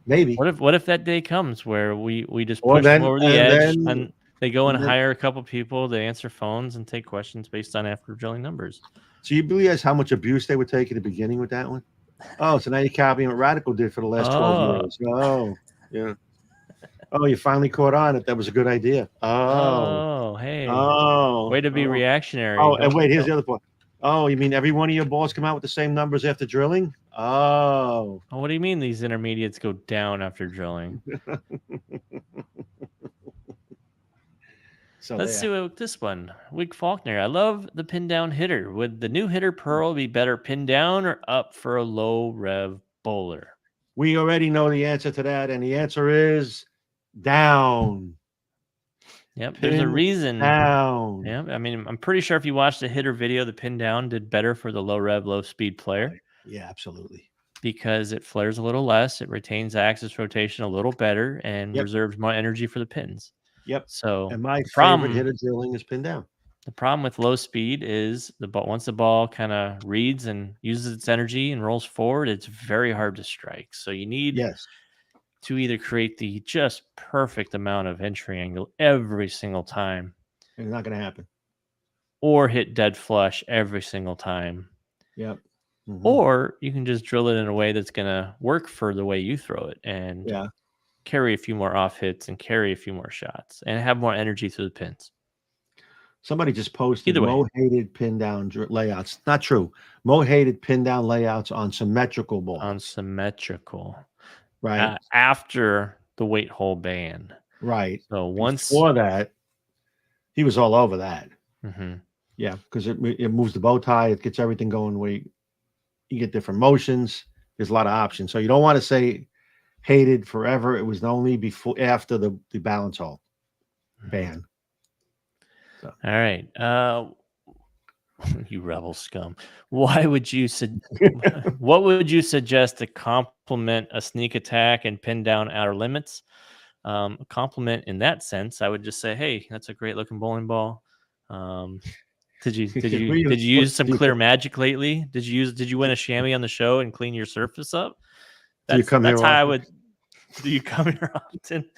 Maybe. What if that day comes where we just push them over the edge and they go and hire a couple people to answer phones and take questions based on after drilling numbers? So you realize how much abuse they would take at the beginning with that one? Oh, so now you're copying what Radical did for the last 12 years. Oh, yeah. Oh, you finally caught on it. That was a good idea. Oh, hey. Oh. Way to be reactionary. Oh, and wait, here's the other point. Oh, you mean every one of your balls come out with the same numbers after drilling? Oh, Oh, what do you mean these intermediates go down after drilling? so Let's see there. what this one. Wig Faulkner. I love the pin down hitter. Would the new hitter Pearl be better pin down or up for a low rev bowler? We already know the answer to that, and the answer is down. Yep, there's a Pin reason. down. Yeah, I mean, I'm pretty sure if you watched the hitter video, the pin down did better for the low rev, low speed player Right. Yeah, absolutely. because it flares a little less, it retains axis rotation a little better, and Yep. reserves more energy for the pins. Yep. So And my the favorite problem hitter drilling is pin down. The problem with low speed is the ball once the ball kind of reads and uses its energy and rolls forward, it's very hard to strike. So you need Yes. to either create the just perfect amount of entry angle every single time It's not going to happen. or hit dead flush every single time. Yep. Hmm. Or you can just drill it in a way that's going to work for the way you throw it and Yeah. carry a few more off hits and carry a few more shots and have more energy through the pins. Somebody just posted Either way, Mo hated pin down layouts. Not true. Mo hated pin down layouts on symmetrical on balls. symmetrical Right. after the weight hole ban. Right. So once Before that, he was all over that. mhm. Yeah, because it moves the bow tie, it gets everything going. Where you get different motions. There's a lot of options. So you don't want to say hated forever. It was only before after the balance hole Mhm. ban. So. All right. You rebel scum. Why would you what would you suggest to complement a sneak attack and pin down outer limits? A compliment in that sense, I would just say, "Hey, that's a great looking bowling ball." Um, did you did you did you use some clear magic lately? Did you win a chamois on the show and clean your surface up? Do you come That's here how I often? would. Do you come here often?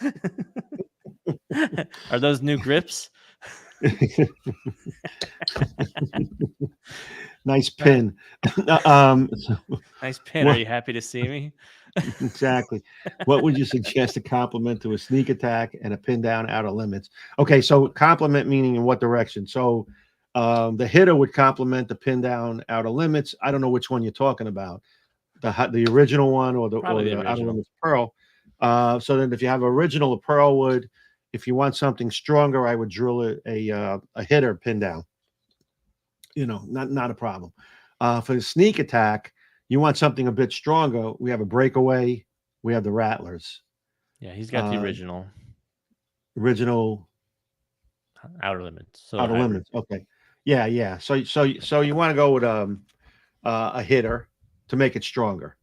Are those new grips? Nice Uh, pin. um, Nice pin. Are what you happy to see me? exactly? What would you suggest to complement to a sneak attack and a pin down out of limits? Okay, so complement meaning in what direction? So the hitter would complement the pin down out of limits. I don't know which one you're talking about, the original one or Probably the the out of original. limits pearl. So then, if you have original, the pearl would. If you want something stronger, I would drill a hitter pin down. Not a problem. For the sneak attack, you want something a bit stronger. We have a breakaway. We have the Rattlers. Yeah, he's got the Uh, original Original outer limits. So the out of hybrid. limits. Okay. Yeah, yeah. So you want to go with a hitter to make it stronger.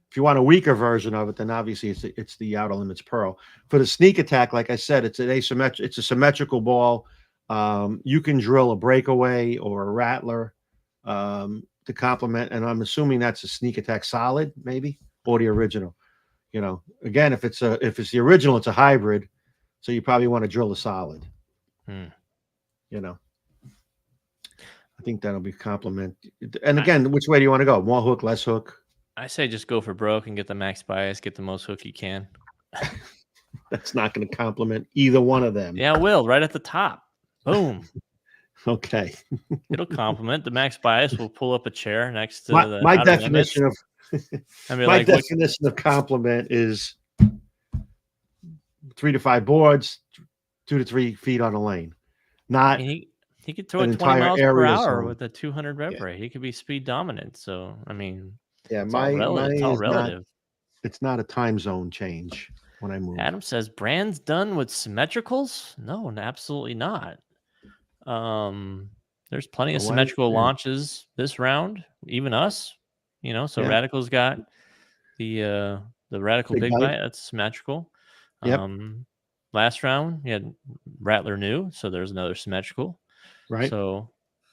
If you want a weaker version of it, then obviously it's the outer limits pearl. For the sneak attack, like I said, it's an asymmetric. It's a symmetrical ball. You can drill a breakaway or a rattler to complement, and I'm assuming that's a sneak attack solid, maybe, or the original. Again, if it's the original, it's a hybrid, so you probably want to drill a solid. Hmm. You know, I think that'll be complement. And I, again, which way do you want to go? More hook, less hook? I say just go for broke and get the max bias, get the most hook you can. That's not going to complement either one of them. Yeah, it will right at the top. Boom. Okay. It'll complement. The max bias will pull up a chair next to My the my outer limits definition of and be my like, what? definition of compliment is 3 to 5 boards, 2 to 3 feet on a lane, I not mean, he could throw an it 20 entire miles per area hour zone. with a 200 rev Yeah, rate. He could be speed dominant. So, I mean, yeah. it's all relative. Mine It's all is not. relative. It's not a time zone change when I move. Adam says, Brand's done with symmetricals? No, absolutely not. Um, there's plenty So of why is symmetrical Brand launches this round, even us. So Yeah, Radical's got the Radical big Big bite. Bite, that's symmetrical. Yep. Um, last round, you had Rattler new, so there's another symmetrical. Right. So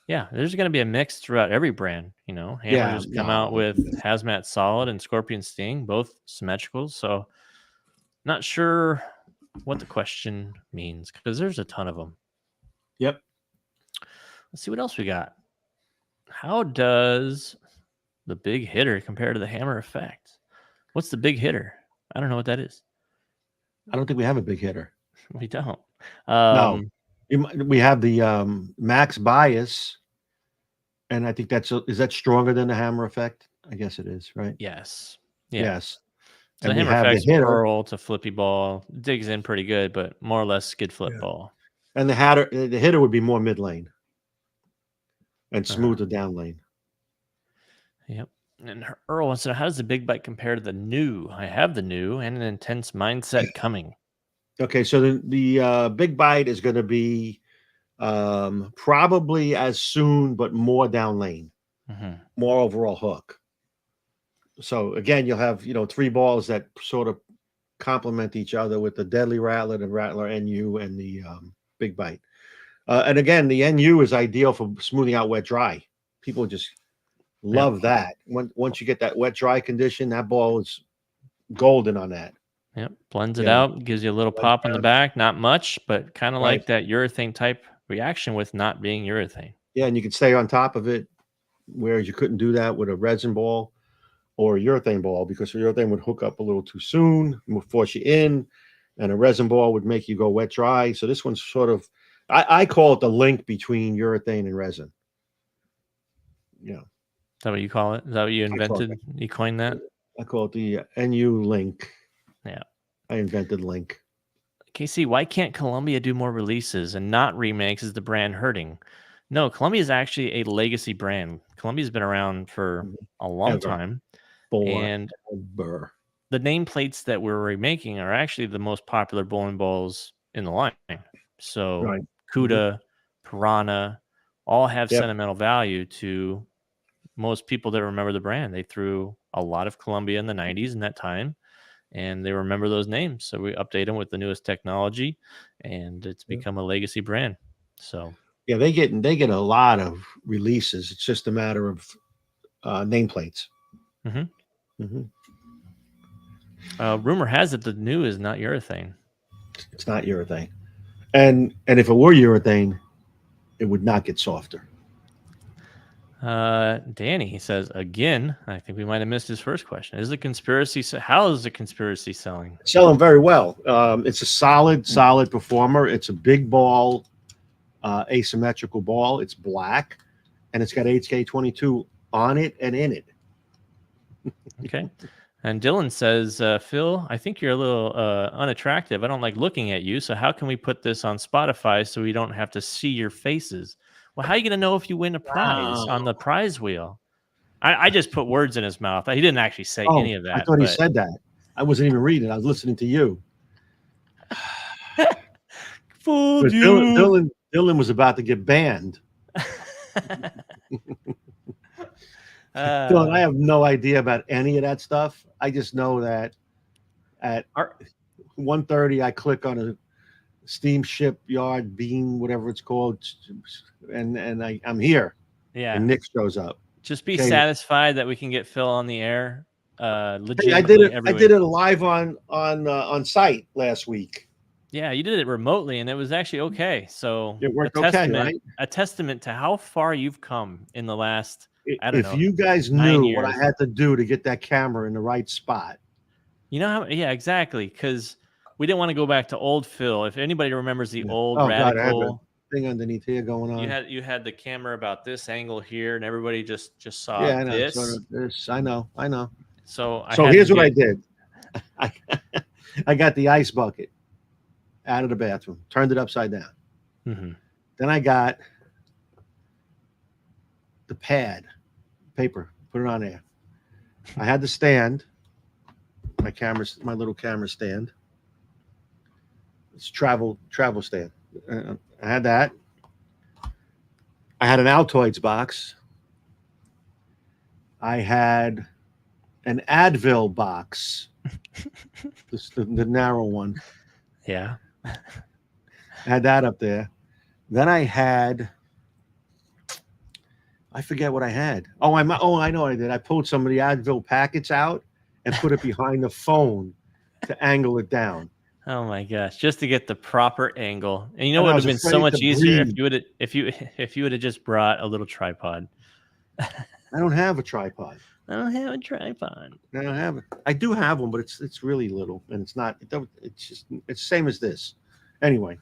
yeah, there's going to be a mix throughout every brand. Hammer Yeah. just come out No. with Hazmat Solid and Scorpion Sting, both symmetricals. So not sure what the question means because there's a ton of them. Yep. Let's see what else we got. How does the big hitter compare to the hammer effect? What's the big hitter? I don't know what that is. I don't think we have a big hitter. We don't. No. We have the max bias And I think is that stronger than the hammer effect? I guess it is, right? Yes. Yeah. Yes. So And we hammer have the effects hitter. pearl to flippy ball, digs in pretty good, but more or less skid flip Yeah. ball. And the hitter would be more mid lane and Uh-huh. smoother down lane. Yep. And Earl wants to know, how does the big bite compare to the new? I have the new and an intense mindset coming. Okay, so the big bite is going to be probably as soon, but more down lane, Mm-hmm. more overall hook. So again, you'll have 3 balls that sort of complement each other with the deadly rattler, the rattler NU, and the big bite. And again, the NU is ideal for smoothing out wet dry. People just Yep. love that. Once you get that wet dry condition, that ball is golden on that. Yep. Blends it You know, out, gives you a little blends pop on the down, back. Not much, but kind of right? like that urethane type reaction with not being urethane. Yeah, and you can stay on top of it, whereas you couldn't do that with a resin ball or a urethane ball because a urethane would hook up a little too soon, would force you in, and a resin ball would make you go wet dry. So this one's sort of, I call it the link between urethane and resin. You know, Is that what you call it? Is that what you I call invented? You coined that? it the NU link. Yeah. I invented link. KC, why can't Columbia do more releases and not remakes? Is the brand hurting? No, Columbia is actually a legacy brand. Columbia's been around for a long Ever. time, and Forever. the nameplates that we're remaking are actually the most popular bowling balls in the line. So Right. Cuda, Piranha, all have Yep. sentimental value to most people that remember the brand. They threw a lot of Columbia in the 90s in that time, and they remember those names. So we update them with the newest technology, and it's Yeah. become a legacy brand. So Yeah, they get a lot of releases. It's just a matter of nameplates. mhm. Mhm. Rumor has it the new is not urethane. It's not urethane, and if it were urethane, it would not get softer. Danny, he says again. I think we might have missed his first question. Is the conspiracy? How is the conspiracy selling? Selling very well. It's a solid performer. It's a big ball, asymmetrical ball. It's black, and it's got HK22 on it and in it. Okay. And Dylan says, Phil, I think you're a little unattractive. I don't like looking at you. So how can we put this on Spotify so we don't have to see your faces? Well, how are you going to know if you win a prize on Wow. the prize wheel? I just put words in his mouth. He didn't actually say Oh, any of I that, thought he but said that. I wasn't even reading. I was listening to you. fooled But you. Dylan was about to get banned. Dylan, I have no idea about any of that stuff. I just know that at Are- 1:30, I click on a steamship yard beam, whatever it's called, and I'm here, yeah. and Nick shows up. Just be Okay, satisfied that we can get Phil on the air hey, I did legitimately it. I every did week. it live on site last week. Yeah, you did it remotely, and it was actually okay. So It worked okay, right? a testament to how far you've come in the last, I don't If know, you guys 9 knew what I years. had to do to get that camera in the right spot. You know how? Yeah, exactly. Because we didn't want to go back to old Phil. If anybody remembers the Yeah. old Oh God, I had the Radical, thing underneath here going on. you had the camera about this angle here, and everybody just saw Yeah, I know. Sort this. of this. I know. I know. So I So had to here's what I get. did. I, I got the ice bucket out of the bathroom, turned it upside down. Mhm. Then I got the pad, paper, put it on there. I had the stand, my little camera stand. It's travel stand. I had that. I had an Altoids box. I had an Advil box, the narrow one. Yeah. I had that up there. Then I forget what I had. Oh, I know what I did. I pulled some of the Advil packets out and put it behind the phone to angle it down. Oh my gosh, just to get the proper angle. And you know And what I would was have been so afraid to much easier if breathe. you would if you would have just brought a little tripod. I don't have a tripod. I don't have a tripod. I don't have it. I do have one, but it's really little, and it's not. It's just it's same as this. Anyway,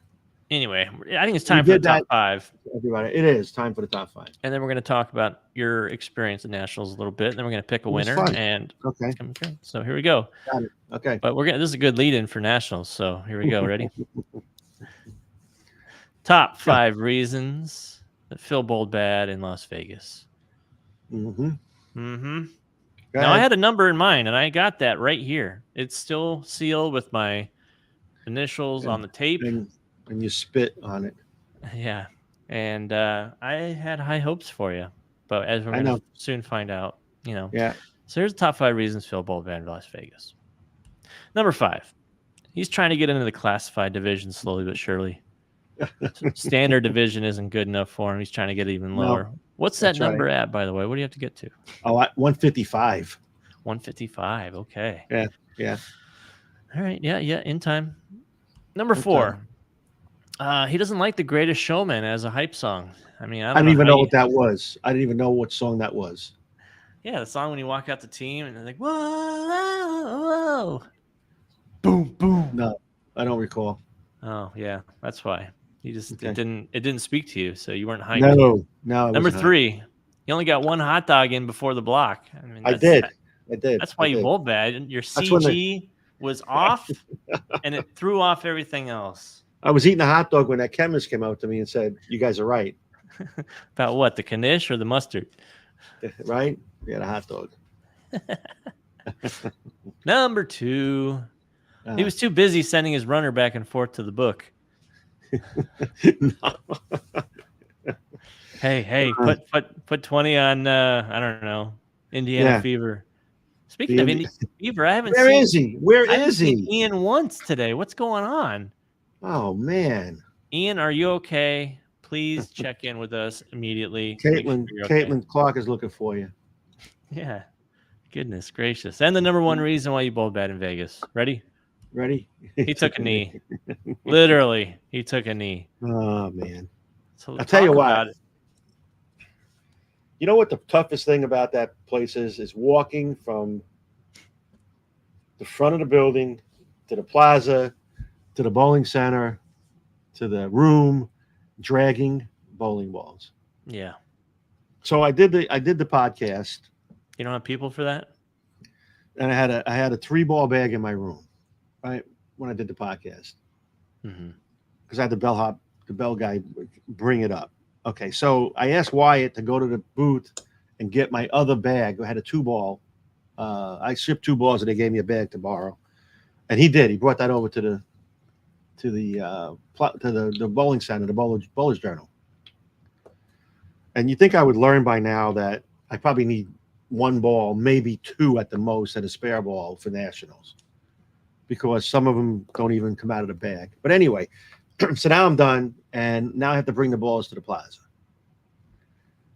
Anyway, I think it's We time for the did top that, five. everybody. It is time for the top five. And then we're going to talk about your experience at Nationals a little bit. And then we're going to pick a It was winner. fun. And Okay, it's coming through. So here we go. got it. Okay. But this is a good lead in for Nationals. So here we go. Ready? Top Yeah. 5 reasons that Phil bowled bad in Las Vegas. Mm-hmm. Mm-hmm. Go Now, I ahead. had a number in mind, and I got that right here. It's still sealed with my initials on the tape. And you spit on it. Yeah. And I had high hopes for you. But as we're I going know. to soon find out, Yeah. So here's the top 5 reasons Phil bowled bad in Las Vegas. Number 5, he's trying to get into the classified division slowly but surely. Standard division isn't good enough for him. He's trying to get even No, lower. What's that that's number right. at, by the way? What do you have to get to? Oh, 155. 155. Okay. Yeah. Yeah. All right. Yeah. In time. Number In 4. time. He doesn't like The Greatest Showman as a hype song. I mean, I I don't didn't know even how know you. what that was. I didn't even know what song that was. Yeah, the song when you walk out the team and they're like, whoa, boom, boom. No, I don't recall. Oh yeah, that's why. You just Okay. it didn't speak to you, so you weren't hyped. No. It Number wasn't 3, you only got one hot dog in before the block. I mean, I did. I did. That's why I you did. bowled bad. Your That's when CG was off, and it threw off everything else. I was eating a hot dog when that chemist came out to me and said, "You guys are right." About what? The Knish or the mustard? Right? Yeah, the hot dog. Number 2, he was too busy sending his runner back and forth to the book. No. Hey, put 20 on I don't know, Indiana Fever. Speaking of Indiana Fever, I haven't Where seen is he? Where I haven't is seen he? Ian once today. What's going on? Oh man. Ian, are you okay? Please check in with us immediately. Make sure Caitlin you're okay. Clark is looking for you. Yeah. Goodness gracious. And the number 1 reason why you bowled bad in Vegas. Ready? Ready? He took a knee. Literally, he took a knee. Oh man. So I'll tell you what. about it. You know what the toughest thing about that place is walking from the front of the building to the plaza to the bowling center to the room, dragging bowling balls. Yeah. So I did the podcast. You don't have people for that? And I had a 3-ball bag in my room, right, when I did the podcast. Because I had the bell guy bring it up. Okay, so I asked Wyatt to go to the booth and get my other bag. I had a 2-ball. I shipped 2 balls and they gave me a bag to borrow, and he did. He brought that over to the bowling center, the Bowler's Journal. And you think I would learn by now that I probably need 1 ball, maybe 2 at the most, and a spare ball for nationals, because some of them don't even come out of the bag. But anyway. So now I'm done, and now I have to bring the balls to the plaza.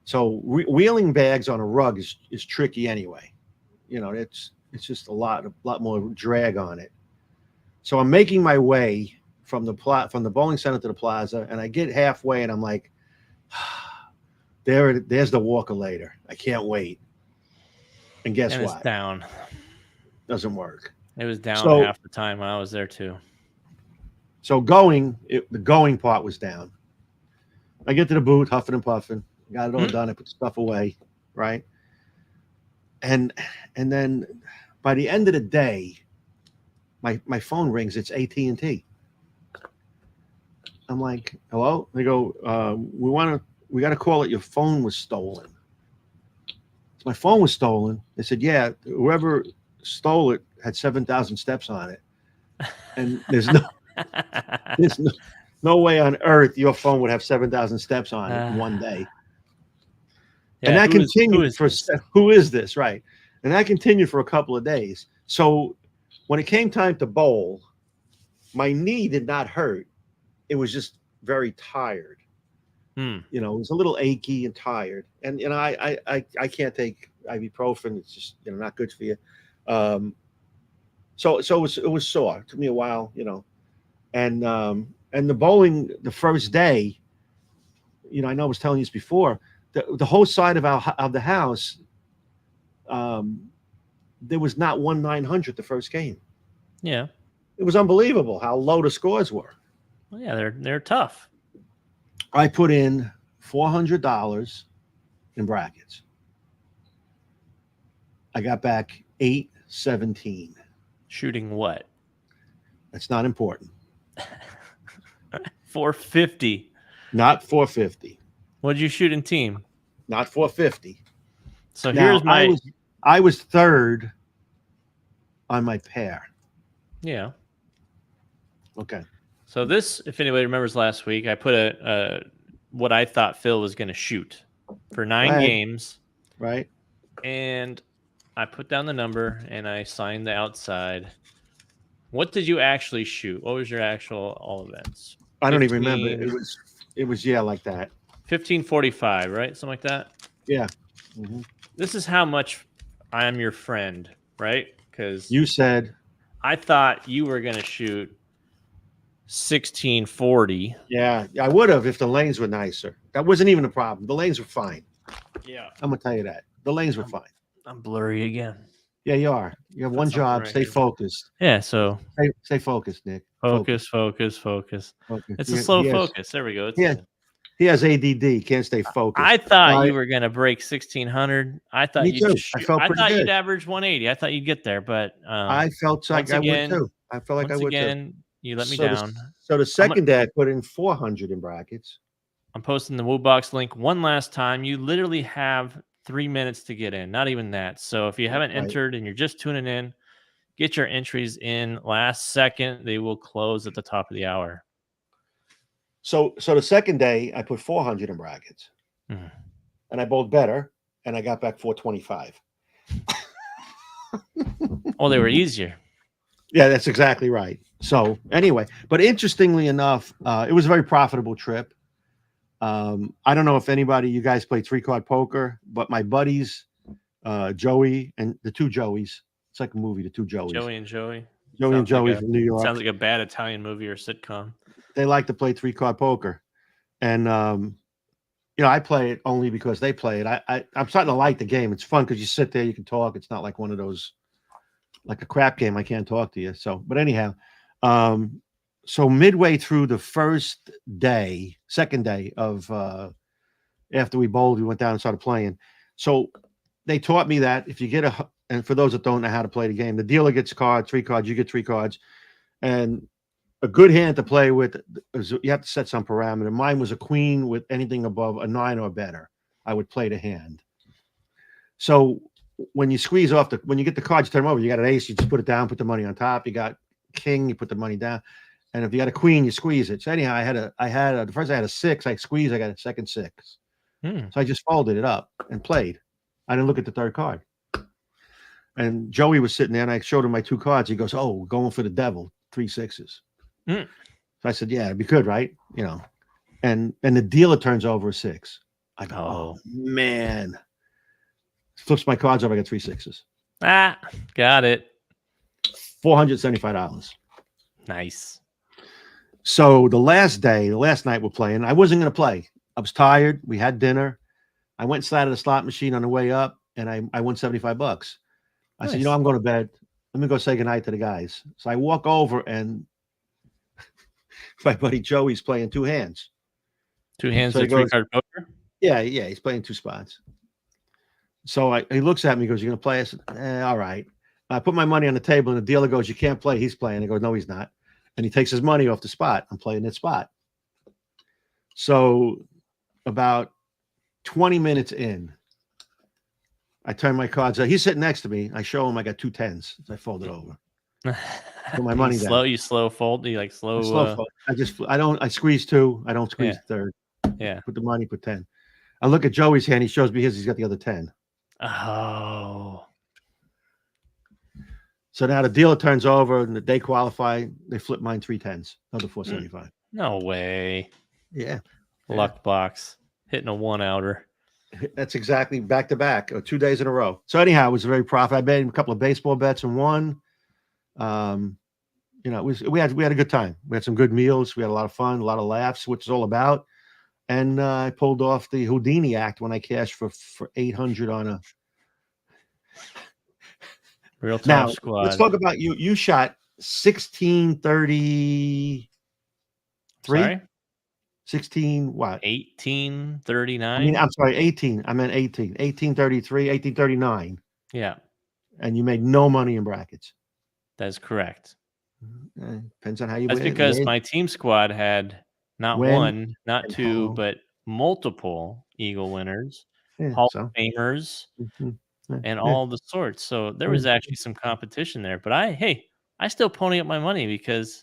So wheeling bags on a rug is tricky anyway. You know, it's just a lot more drag on it. So I'm making my way from the bowling center to the plaza, and I get halfway, and I'm like, there's the walker later. I can't wait. And guess what? It's down. Doesn't work. It was down half the time when I was there too. So the going part was down. I get to the booth, huffing and puffing, got it all done. I put stuff away, right? And then by the end of the day, my phone rings. It's AT&T. I'm like, hello? They go, we got to call it. Your phone was stolen. So my phone was stolen. They said, yeah, whoever stole it had 7,000 steps on it, and there's no way on earth your phone would have 7,000 steps on it in one day. Yeah, and that continued who is this? Right. And that continued for a couple of days. So when it came time to bowl, my knee did not hurt. It was just very tired. You know, it was a little achy and tired. And I can't take ibuprofen. It's just, not good for you. So it was sore. It took me a while, And the bowling the first day, I know I was telling you this before, the whole side of the house, there was not 1/900 the first game. Yeah. It was unbelievable how low the scores were. Well, yeah, they're tough. I put in $400 in brackets. I got back 817. Shooting what? That's not important. 450. Not 450. What'd you shoot in team? Not 450. So Now here's my I was third on my pair. yeah. Okay. So this, if anybody remembers last week, I put a what I thought Phil was going to shoot for Go 9 ahead. games, Right. and I put down the number and I signed the outside. What did you actually shoot? What was your actual all events? I don't even remember. 15, It was yeah, like that. 1545, right? Something like that. Yeah. Hmm. This is how much I'm your friend, right? Because You said, I thought you were going to shoot 1640. yeah, I would have if the lanes were nicer. That wasn't even a problem. The lanes were fine. Yeah. I'm gonna tell you that. The lanes were fine. I'm blurry again. Yeah, you are. You have Put one something job. right Stay here. focused. Yeah, so Stay focused, Nick. focus. Focus. It's a slow He has, focus. There we go. It's he has ADD. Can't stay focused. I thought All you right. were gonna break 1600. I thought Me you'd too. I shoot. felt I pretty thought good. you'd average 180. I thought you'd get there, but I felt like once I would again, too. I felt like I once would too. again, you let me So down. so the I'm, second day I put in 400 in brackets. I'm posting the WooBox link one last time. You literally have 3 minutes to get in. Not even that. So if you haven't Right. entered and you're just tuning in, get your entries in last second. They will close at the top of the hour. So the second day I put 400 in brackets, Mhm. and I bowled better, and I got back 425. Oh, they were easier. Yeah, that's exactly right. So anyway, but interestingly enough, it was a very profitable trip. I don't know if anybody you guys play 3-card poker, but my buddies, Joey and the two Joeys, it's like a movie, the two Joeys, Joey and Joey. Joey and Sounds like Joey a from New York. sounds like a bad Italian movie or sitcom. They like to play 3-card poker, and I play it only because they play it. I'm starting to like the game. It's fun because you sit there, you can talk. It's not like one of those, like a crap game. I can't talk to you. So, but anyhow, so midway through the second day of after we bowled, we went down and started playing. So they taught me that if you get and for those that don't know how to play the game, the dealer gets cards, 3 cards, you get 3 cards, and a good hand to play with is you have to set some parameter. Mine was a queen with anything above a 9 or better. I would play the hand. So when you squeeze off when you get the cards, you turn them over. You got an ace, you just put it down, put the money on top. You got king, you put the money down, and if you got a queen, you squeeze it. So anyhow, I had the first I had a 6. I squeezed. I got a second 6. So I just folded it up and played. I didn't look at the third card. And Joey was sitting there, and I showed him my 2 cards. He goes, "Oh, we're going for the devil, 3 6s." So I said, "Yeah, it'd be good, right?" And the dealer turns over a 6. I go, "Oh man!" Flips my cards over. I got 3 6s. Got it. $475. Nice. So the last night we're playing. I wasn't going to play. I was tired. We had dinner. I went and sat at a slot machine on the way up, and I won $75. I said, I'm going to bed. Let me go say goodnight to the guys. So I walk over, and my buddy Joey's playing 2 hands. 2 hands of 3-card poker? Yeah, he's playing 2 spots. So he looks at me, goes, "You going to play?" I said, all right. I put my money on the table, and the dealer goes, "You can't play." He's playing. I go, "No, he's not." And he takes his money off the spot. I'm playing that spot. So about 20 minutes in, I turn my cards out. He's sitting next to me. I show him I got 2 10s. So I fold it over. Put my money down. You slow fold. You like slow. Fold. I squeeze 2. I don't squeeze the third. Yeah. Put the money, put 10. I look at Joey's hand. He shows me his. He's got the other 10. Oh. So now the dealer turns over and they qualify. They flip mine 3 10s. Another 475. No way. Yeah. Luck box. Hitting a 1-outer. That's exactly back to back, 2 days in a row. So anyhow, it was very profitable. I made a couple of baseball bets and won. We had a good time. We had some good meals. We had a lot of fun, a lot of laughs, which is all about. And I pulled off the Houdini act when I cashed for 800 on a Real tough now. squad. Let's talk about you. You shot 1630. Sorry, 16 what? I mean, 1839. I'm sorry, 18. I meant 18. 1833, 1839. Yeah, And you made no money in brackets. that's correct. Depends on how you That's because my team squad had not when, one, not and two, how. but multiple Eagle winners, Yeah, Hall so. of Famers, Mhm. Yeah, and yeah, all the sorts. So there yeah. was actually some competition there. But I still pony up my money because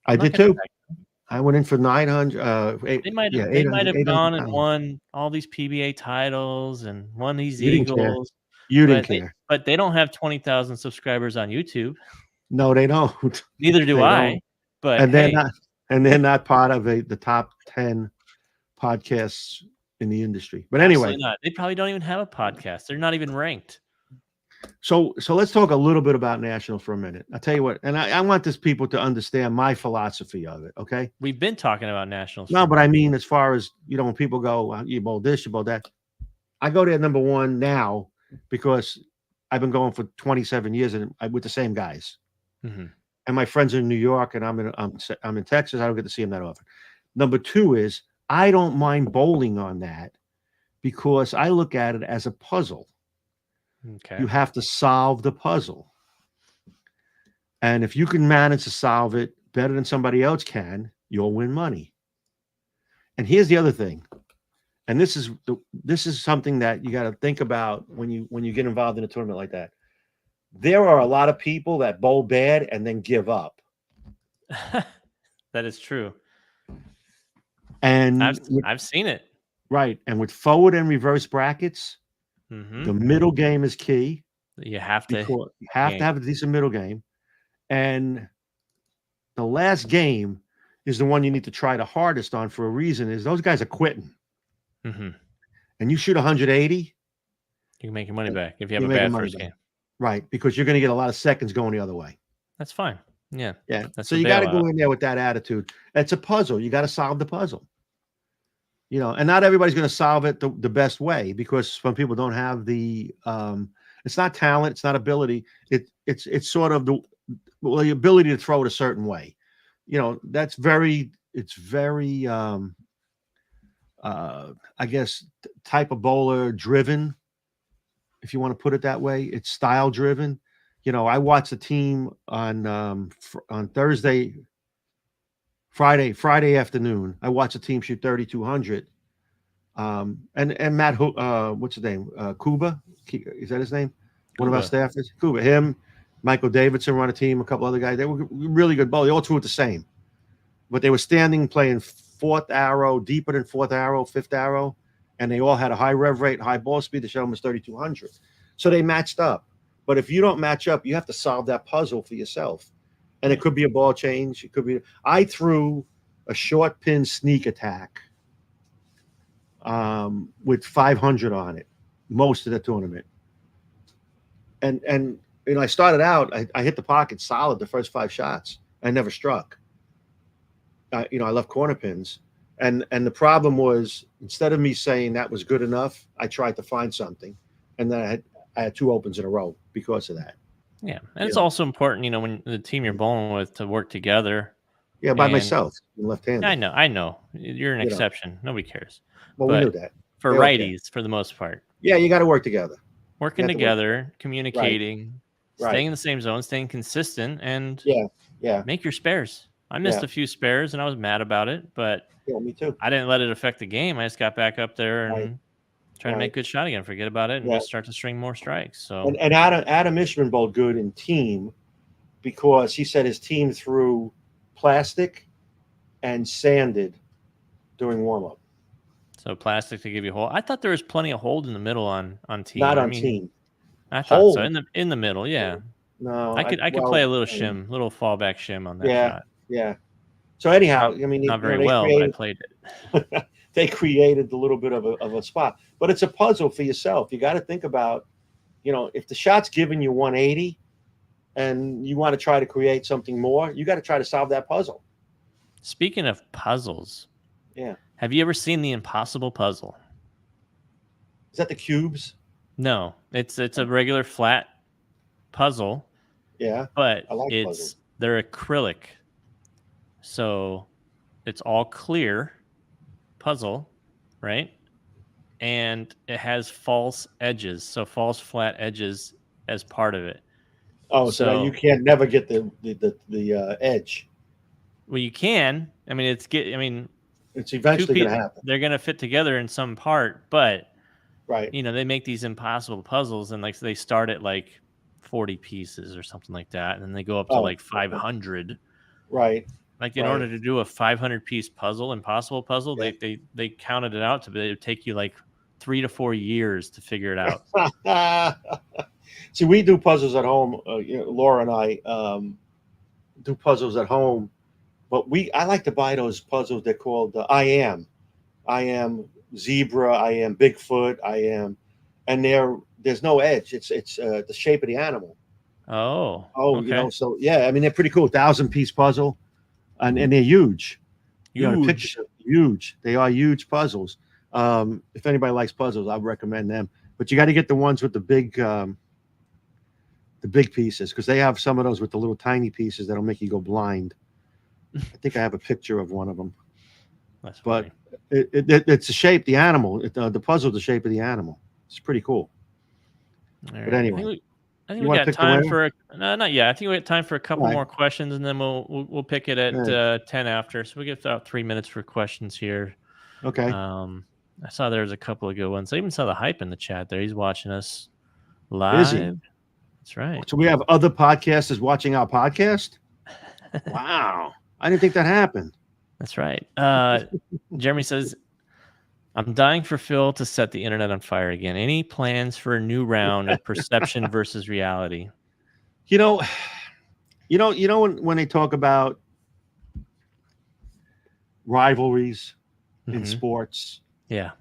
I I'm not did going to too. back. I went in for 900, They might 800, have gone and 800,000. won all these PBA titles and won these You didn't care. Eagles, You didn't but care. they don't have 20,000 subscribers on YouTube. No, they don't. Neither do They I. don't. But And they're hey, not and they're not part of the top 10 podcasts in the industry. But anyway, absolutely not. They probably don't even have a podcast. They're not even ranked. so let's talk a little bit about nationals for a minute. I'll tell you what, and I want this people to understand my philosophy of it, okay? We've been talking about nationals for No, a but I minute. mean, as far as, when people go, you bowl this, you bowl that, I go there number one now because I've been going for 27 years and with the same guys. Mhm. And my friends are in New York and I'm in Texas. I don't get to see them that often. Number two is I don't mind bowling on that because I look at it as a puzzle. Okay. You have to solve the puzzle. And if you can manage to solve it better than somebody else can, you'll win money. And here's the other thing. And this is something that you got to think about when you get involved in a tournament like that. There are a lot of people that bowl bad and then give up. That is true. And I've seen it. right, and with forward and reverse brackets, the Mhm. middle game is key You have to because you have to game. have a decent middle game. And the last game is the one you need to try the hardest on for a reason is those guys are quitting. Mhm. And you shoot 180, You can make your money back if you have you're a making bad money first back. game. Right, because you're going to get a lot of seconds going the other way. That's fine. Yeah. Yeah. That's So a you got to bailout. go in there with that attitude. It's a puzzle. You got to solve the puzzle. And not everybody's going to solve it the best way because some people don't have the it's not talent, it's not ability. It's sort of the ability to throw it a certain way. That's it's very I guess type of bowler driven, if you want to put it that way. It's style driven. I watched the team on Friday afternoon. I watched a team shoot 3,200. And Matt, what's his name? Kuba, is that his name? One of our Cuba. staffers. Kuba, him, Michael Davidson were on a team. A couple other guys. They were really good bowlers. They all threw it the same, but they were standing playing fourth arrow, deeper than fourth arrow, fifth arrow, and they all had a high rev rate, high ball speed. The show them was 3,200, so they matched up. But if you don't match up, you have to solve that puzzle for yourself, and it could be a ball change. It could be. I threw a short pin sneak attack with 500 on it most of the tournament. And I started out, I hit the pocket solid the first 5 shots. I never struck. I left corner pins. And the problem was instead of me saying that was good enough, I tried to find something. And then I had 2 opens in a row because of that. Yeah. And it's also important, when the team you're bowling with to work together. Yeah, by And myself, left-handed. I know. You're an exception. Nobody cares. Well, we knew But that. for They don't care. righties, for the most part, Yeah, you got to work together. working together, Right. communicating, Right. staying in the same zone, staying consistent, and Yeah. make your spares. I missed a few spares and I was mad about it, but Yeah, me too. I didn't let it affect the game. I just got back up there Right. and try to make good shot again, forget about it, and Yeah. just start to string more strikes. So And Adam Ishman bowled good in team because he said his team threw plastic and sanded during warm up. so plastic to give you a hole. I thought there was plenty of hold in the middle on team. Not on team. I thought so. Hold. In the middle, yeah. No, I could play a little shim, little fallback shim on that shot. Yeah. So anyhow, I mean, not very well, but I played it. They created a little bit of a spot, but it's a puzzle for yourself. You got to think about, if the shot's giving you 180 and you want to try to create something more, you got to try to solve that puzzle. Speaking of puzzles, yeah. Have you ever seen the Impossible Puzzle? Is that the cubes? No, it's a regular flat puzzle. Yeah, but I like puzzles. they're acrylic. So it's all clear puzzle, right? And it has false edges, so false flat edges as part of it. Oh, so that you So, can't never get the edge. well, you can. I mean, I mean, It's two eventually going to people happen, they're gonna fit together in some part, but right? they make these impossible puzzles, and like they start at like 40 pieces or something like that, and then they go up to Oh, like okay. 500. Right, Like in right. order to do a 500-piece puzzle, impossible puzzle, Yeah. they counted it out to be it would take you like 3 to 4 years to figure it out. See, we do puzzles at home. Laura and I do puzzles at home, but I like to buy those puzzles. They're called I am zebra, I am Bigfoot, I am, and there's no edge. It's the shape of the animal. Oh, Oh, okay. so yeah, I mean they're pretty cool. 1,000-piece puzzle, and they're huge. The pictures Huge. are huge. They are huge puzzles. If anybody likes puzzles, I'd recommend them. But you got to get the ones with the big pieces because they have some of those with the little tiny pieces that'll make you go blind. I think I have a picture of one of them. That's But funny. it's the shape, the animal. The puzzle, the shape of the animal. It's pretty cool. All But right. anyway, I think you we want to got pick the time winner? for no, not yet. I think we got time for a All couple right. more questions, and then we'll pick it All at right. 10 after. So we get about 3 minutes for questions here. Okay. I saw there's a couple of good ones. I even saw the hype in the chat there. He's watching us Is he? live. That's right. So we have other podcasters watching our podcast. Wow. I didn't think that happened. That's right. Jeremy says, I'm dying for Phil to set the internet on fire again. Any plans for a new round of perception versus reality? You know, when they talk about rivalries in Mhm. sports, Yeah.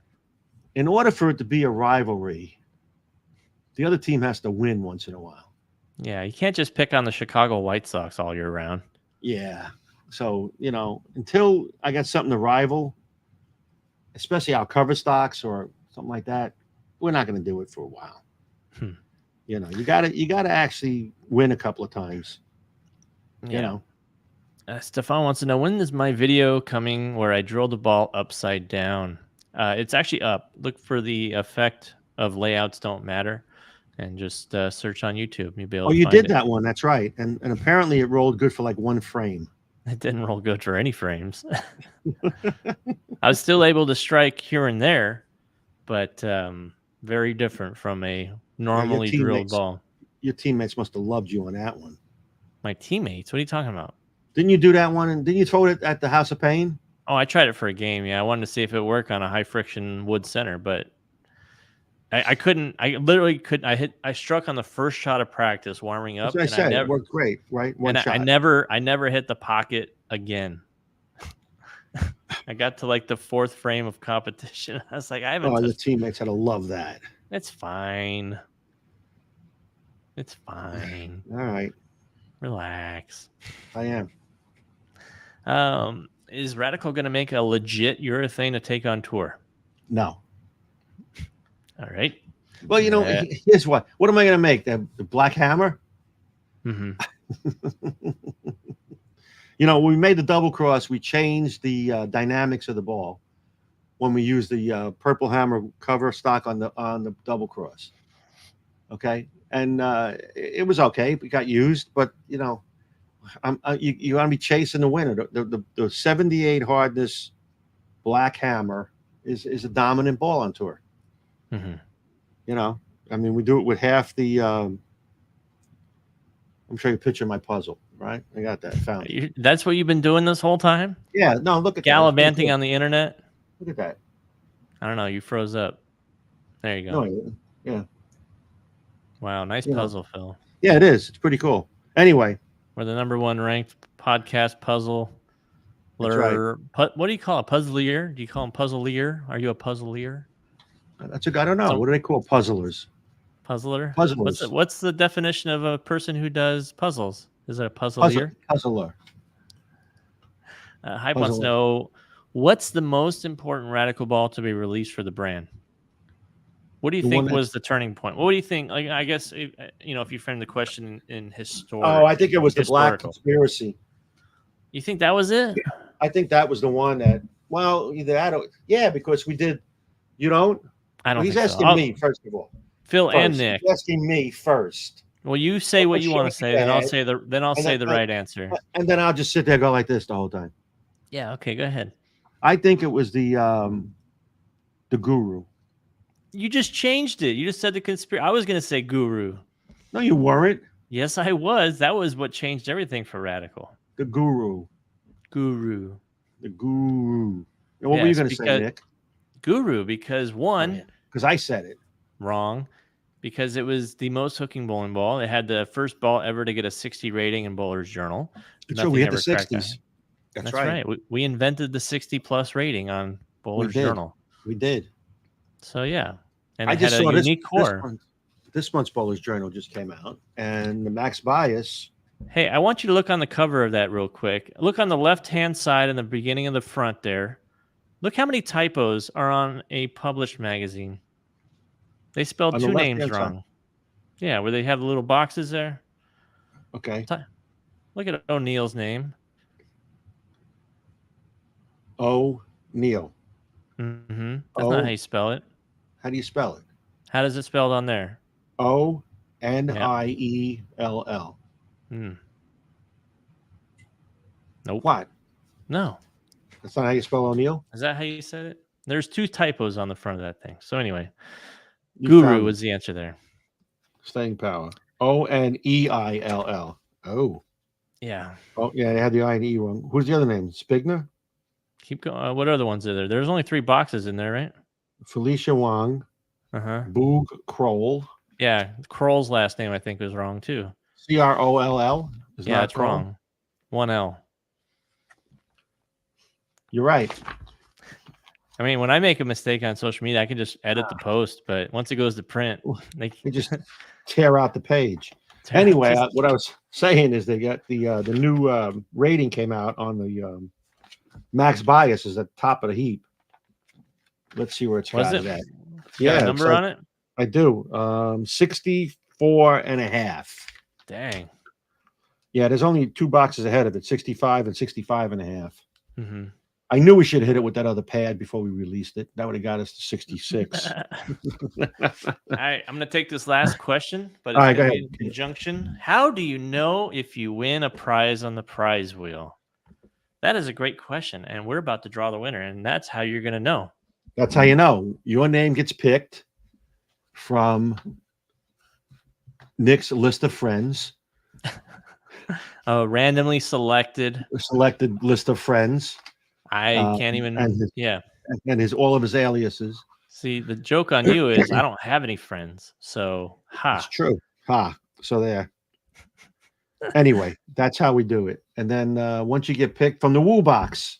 in order for it to be a rivalry, the other team has to win once in a while. Yeah. You can't just pick on the Chicago White Sox all year round. Yeah. So, until I got something to rival, especially our cover stocks or something like that, we're not going to do it for a while. Hmm. You gotta actually win a couple of times. Yeah. Stefan wants to know, when is my video coming where I drill the ball upside down? It's actually up. Look for the effect of layouts don't matter, and just search on YouTube. You'll be able Oh, to you find did it. that one. That's right. And apparently it rolled good for like one frame. It didn't roll good for any frames. I was still able to strike here and there, but very different from a normally drilled ball. Your teammates must have loved you on that one. My teammates? What are you talking about? Didn't you do that one? And didn't you throw it at the House of Pain? Oh, I tried it for a game. Yeah, I wanted to see if it would work on a high friction wood center, but I couldn't. I literally couldn't. I struck on the first shot of practice warming up, That's what I and said. It worked great, right? One shot. I never hit the pocket again. I got to like the fourth frame of competition. I was like, I haven't. Oh, your teammates had to love that. It's fine. It's fine. All right. Relax. I am. Is Radical going to make a legit urethane to take on tour? No. All right. Well, here's what. What am I going to make? The Black Hammer? Mm-hmm. When we made the double cross, we changed the dynamics of the ball when we used the Purple Hammer cover stock on the double cross. Okay, and it was okay. It got used, but you want to be chasing the winner. The 78 hardness Black Hammer is a dominant ball on tour. Mm-hmm. We do it with half the. I'm showing you a picture of my puzzle. Right, I got that. Found it. That's what you've been doing this whole time? Yeah. No, look at gallivanting on the internet. Look at that. I don't know. You froze up. There you go. No, yeah. Wow, nice puzzle, Phil. Yeah, it is. It's pretty cool. Anyway, we're the #1 ranked podcast puzzle. That's right. What do you call a puzzlier? Do you call them puzzlier? Are you a puzzlier? That's I don't know. What do they call puzzlers? Puzzler. Puzzlers. What's the definition of a person who does puzzles? Is it a puzzlier? Puzzler. Hype wants to know, what's the most important Radical ball to be released for the brand? What do you think was the turning point? What do you think? Like, I guess if you frame the question in historical. Oh, I think it was the Black Conspiracy. You think that was it? I think that was the one that. Well, either that or yeah, because we did. You don't. I Well, don't he's think so. asking me first of all. Phil and First, Nick. he's asking me first. Well, you say what you want to Shake say, your then I'll head, say the right answer. and then I'll just sit there and go like this the whole time. Yeah. Okay. Go ahead. I think it was the Guru. You just changed it. You just said the conspiracy. I was going to say Guru. No, you weren't. Yes, I was. That was what changed everything for Radical. The Guru. Guru. The Guru. And what were you going to say, Nick? Guru, because one, because I said it wrong, because it was the most hooking bowling ball. It had the first ball ever to get a 60 rating in Bowler's Journal. So we hit the 60s. That's right. We invented the 60 plus rating on Bowler's Journal. We did. So yeah, and I it just had saw a unique core. This month's Bowler's Journal just came out, and the Max Bias. Hey, I want you to look on the cover of that real quick. Look on the left-hand side in the beginning of the front there. Look how many typos are on a published magazine. They spelled two names wrong. Yeah, where they have the little boxes there. Okay. Look at O'Neill's name. O'Neill. Mm-hmm. That's not how you spell it. How do you spell it? How does it spelled on there? O'Niell. Nope. What? No. That's not how you spell O'Neill? Is that how you said it? There's two typos on the front of that thing. So anyway, Guru was the answer there. Staying power. Oneill. Oh. Yeah. Oh, yeah, they had the I and E wrong. Who's the other name? Spigner? Keep going. What other ones are there? There's only 3 boxes in there, right? Felicia Wong. Boog Kroll. Yeah, Kroll's last name I think was wrong too. Croll. Yeah, it's wrong. 1 L. You're right. I mean, when I make a mistake on social media, I can just edit the post, but once it goes to print, they just tear out the page. Anyway, what I was saying is they got the new rating came out on the Max Bias is at the top of the heap. Let's see where it's got it at. Yeah, number on it? I do. 64.5. Dang. Yeah, there's only 2 boxes ahead of it, 65 and 65.5. Mm-hmm. I knew we should hit it with that other pad before we released it. That would have got us to 66. All right, I'm going to take this last question, but it's going to be in conjunction. How do you know if you win a prize on the prize wheel? That is a great question, and we're about to draw the winner, and that's how you're going to know. That's how you know. Your name gets picked from Nick's list of friends. Randomly selected list of friends. I can't even. And all of his aliases. See, the joke on you is I don't have any friends, so It's true. So there. Anyway, that's how we do it. And then once you get picked from the Woo box,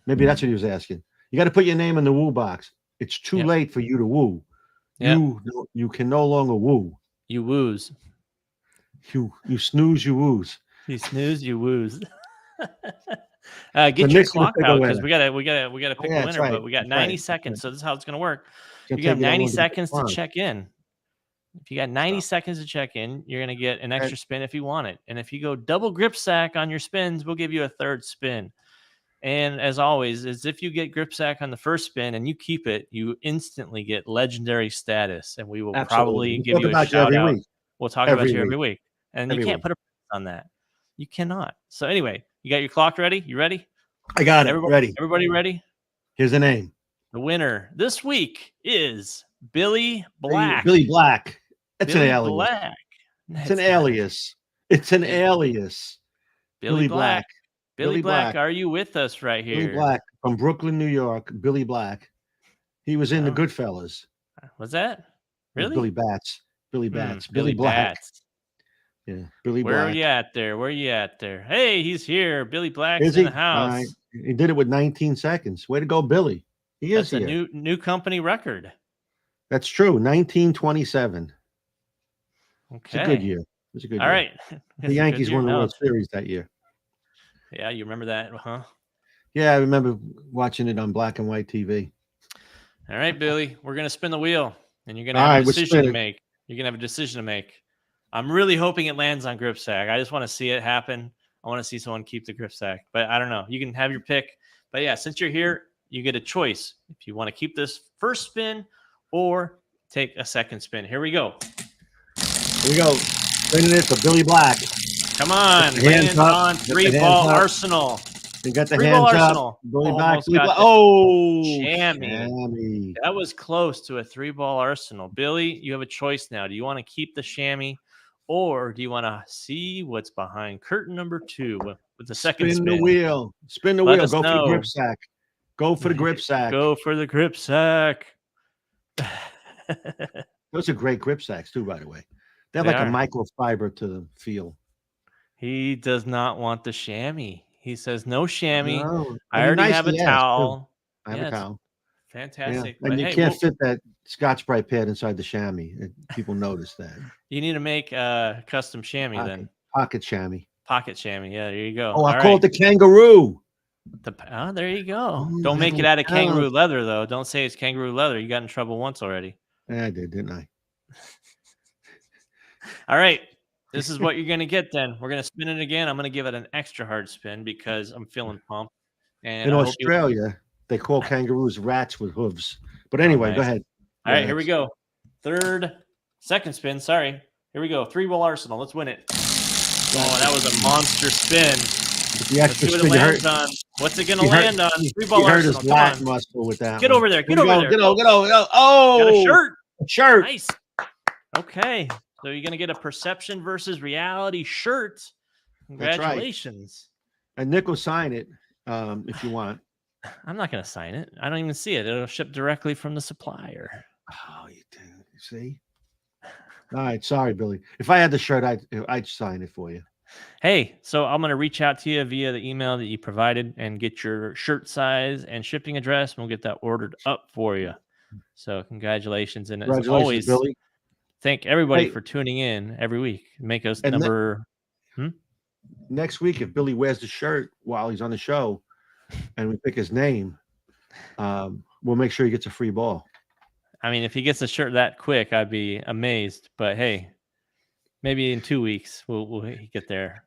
maybe that's what he was asking. You got to put your name in the Woo box. It's too late for you to woo. You can no longer woo. You woos. You snooze, you woos. You snooze, you woos. Get your clock out because we gotta pick a winner, but we got 90 seconds, so this is how it's gonna work. You have 90 seconds to check in. If you got 90 seconds to check in, you're gonna get an extra spin if you want it. And if you go double grip sack on your spins, we'll give you a 3rd spin. And as always, as if you get grip sack on the first spin and you keep it, you instantly get legendary status, and we will probably give you a shout out. We'll talk about you every week, and you can't put a price on that. You cannot. So anyway, you got your clock ready? You ready? I got it. Ready. Everybody ready? Here's the name. The winner this week is Billy Black. Billy Black. It's Billy an alias. Black. It's an alias. It's an alias. Billy Black. Billy Black, are you with us right here? Billy Black from Brooklyn, New York. Billy Black. He was in the Goodfellas. Was that? Really? Billy Bats. Billy Bats. Billy Black. Bats. Yeah. Billy Where Black. are you at there? Where are you at there? Hey, he's here. Billy Black's in the house. He did it with 19 seconds. Way to go, Billy. He is That's here. a new company record. That's true. 1927. Okay. It's a good year. It was a good year. All right. The Yankees won the World Series that year. Yeah, you remember that, huh? Yeah, I remember watching it on black and white TV. All right, Billy, we're going to spin the wheel, and you're going to have a decision to make. You're going to have a decision to make. I'm really hoping it lands on grip sack. I just want to see it happen. I want to see someone keep the grip sack, but I don't know. You can have your pick. But yeah, since you're here, you get a choice if you want to keep this first spin or take a second spin. Here we go. Here we go. Spinning it for Billy Black. Come on, land on 3-ball Arsenal. You got the 3-ball hands Arsenal. up. Billy Black. Almost got Oh, chamois. That was close to a 3-ball Arsenal. Billy, you have a choice now. Do you want to keep the chamois, or do you want to see what's behind curtain number 2 with the second spin? Spin the wheel. Spin the wheel. Go for the grip sack. Go for the grip sack. Go for the grip sack. Those are great grip sacks too, by the way. They have like a microfiber to the feel. He does not want the chamois. He says no chamois. No. I already have a towel. I have a towel. Fantastic. Yeah. And you can't fit that Scotch-Brite pad inside the chamois. People notice that. You need to make a custom chamois then. Pocket chamois. Pocket chamois. Yeah, there you go. Oh, I call it the kangaroo. There you go. Don't make it out of kangaroo leather, though. Don't say it's kangaroo leather. You got in trouble once already. Yeah, I did, didn't I? All right. This is what you're going to get then. We're going to spin it again. I'm going to give it an extra hard spin because I'm feeling pumped. And in Australia, they call kangaroos rats with hooves. But anyway, go ahead. All right, here we go. Second spin. Sorry. Here we go. 3-ball Arsenal. Let's win it. Oh, that was a monster spin. Let's see what it lands on. What's it going to land on? 3-ball Arsenal. His lat muscle with that. Get over there. Get over there. Get over. Oh, got a shirt. Shirt. Nice. Okay. So you're going to get a perception versus reality shirt. Congratulations. Right. And Nick will sign it if you want. I'm not going to sign it. I don't even see it. It'll ship directly from the supplier. Oh, you do. See? All right. Sorry, Billy. If I had the shirt, I'd sign it for you. Hey, so I'm going to reach out to you via the email that you provided and get your shirt size and shipping address, and we'll get that ordered up for you. So congratulations. And as always, Billy. Thank everybody for tuning in every week. Make us number. Next week, if Billy wears the shirt while he's on the show and we pick his name, we'll make sure he gets a free ball. I mean, if he gets a shirt that quick, I'd be amazed. But hey, maybe in 2 weeks we'll get there.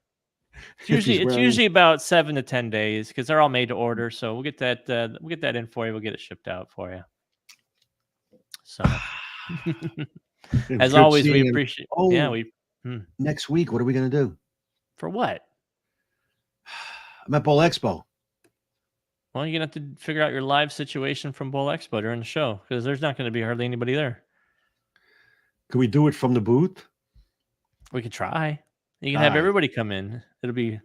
It's usually about 7 to 10 days because they're all made to order. So we'll get that in for you. We'll get it shipped out for you. So. As always, we appreciate. Next week, what are we going to do? For what? I'm at Bowl Expo. Well, you're going to have to figure out your live situation from Bowl Expo during the show because there's not going to be hardly anybody there. Can we do it from the booth? We could try. You can have everybody come in. It'll be,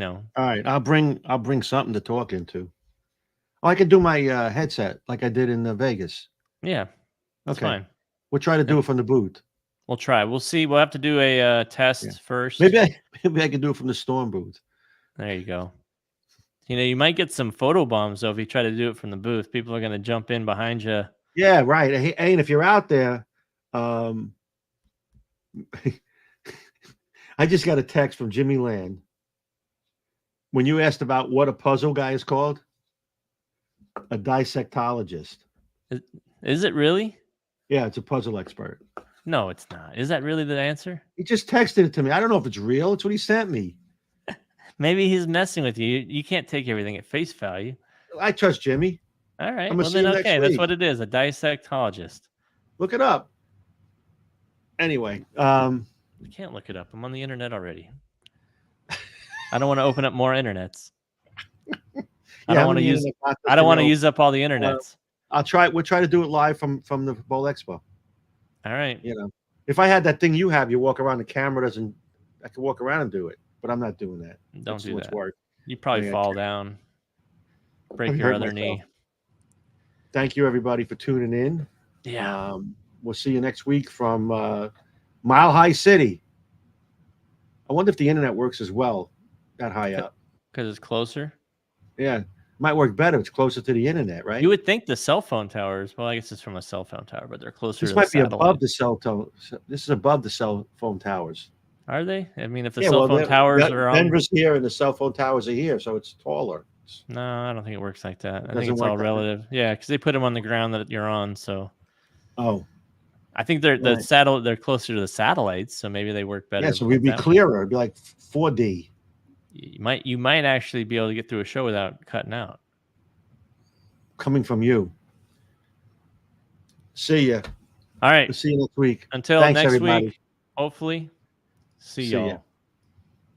All right, I'll bring something to talk into. Oh, I could do my headset like I did in Vegas. Yeah, that's fine. We'll try to do it from the booth. We'll try. We'll see. We'll have to do a test first. Maybe I can do it from the Storm booth. There you go. You might get some photo bombs though if you try to do it from the booth. People are going to jump in behind you. Yeah, right. And if you're out there, I just got a text from Jimmy Land. When you asked about what a puzzle guy is called, a dissectologist. Is it really? Yeah, it's a puzzle expert. No, it's not. Is that really the answer? He just texted it to me. I don't know if it's real. It's what he sent me. Maybe he's messing with you. You can't take everything at face value. I trust Jimmy. All right. Well, then, okay. That's what it is. A dissectologist. Look it up. Anyway. You can't look it up. I'm on the internet already. I don't want to open up more internets. I don't want to use. I don't want to use up all the internets. We'll try to do it live from the Bowl Expo. All right. If I had that thing you have, you walk around, the camera doesn't. I could walk around and do it, but I'm not doing that. Don't do that. Work. You probably fall down, break your other knee. Thank you, everybody, for tuning in. Yeah. We'll see you next week from Mile High City. I wonder if the internet works as well that high up. Because it's closer? Yeah. Might work better. It's closer to the internet, right? You would think the cell phone towers. Well, I guess it's from a cell phone tower, but they're closer. This might be above the cell tower. This is above the cell phone towers. Are they? I mean, if the cell phone towers are on Denver's here and the cell phone towers are here, so it's taller. No, I don't think it works like that. I think it's all relative. Yeah, because they put them on the ground that you're on. So. Oh. I think they're they're closer to the satellites, so maybe they work better. Yeah, so we'd be clearer. It'd be like 4D. you might actually be able to get through a show without cutting out. Coming from you. See ya. All right. We'll see you next week. Until Thanks, next everybody. week, hopefully. See See y'all. ya.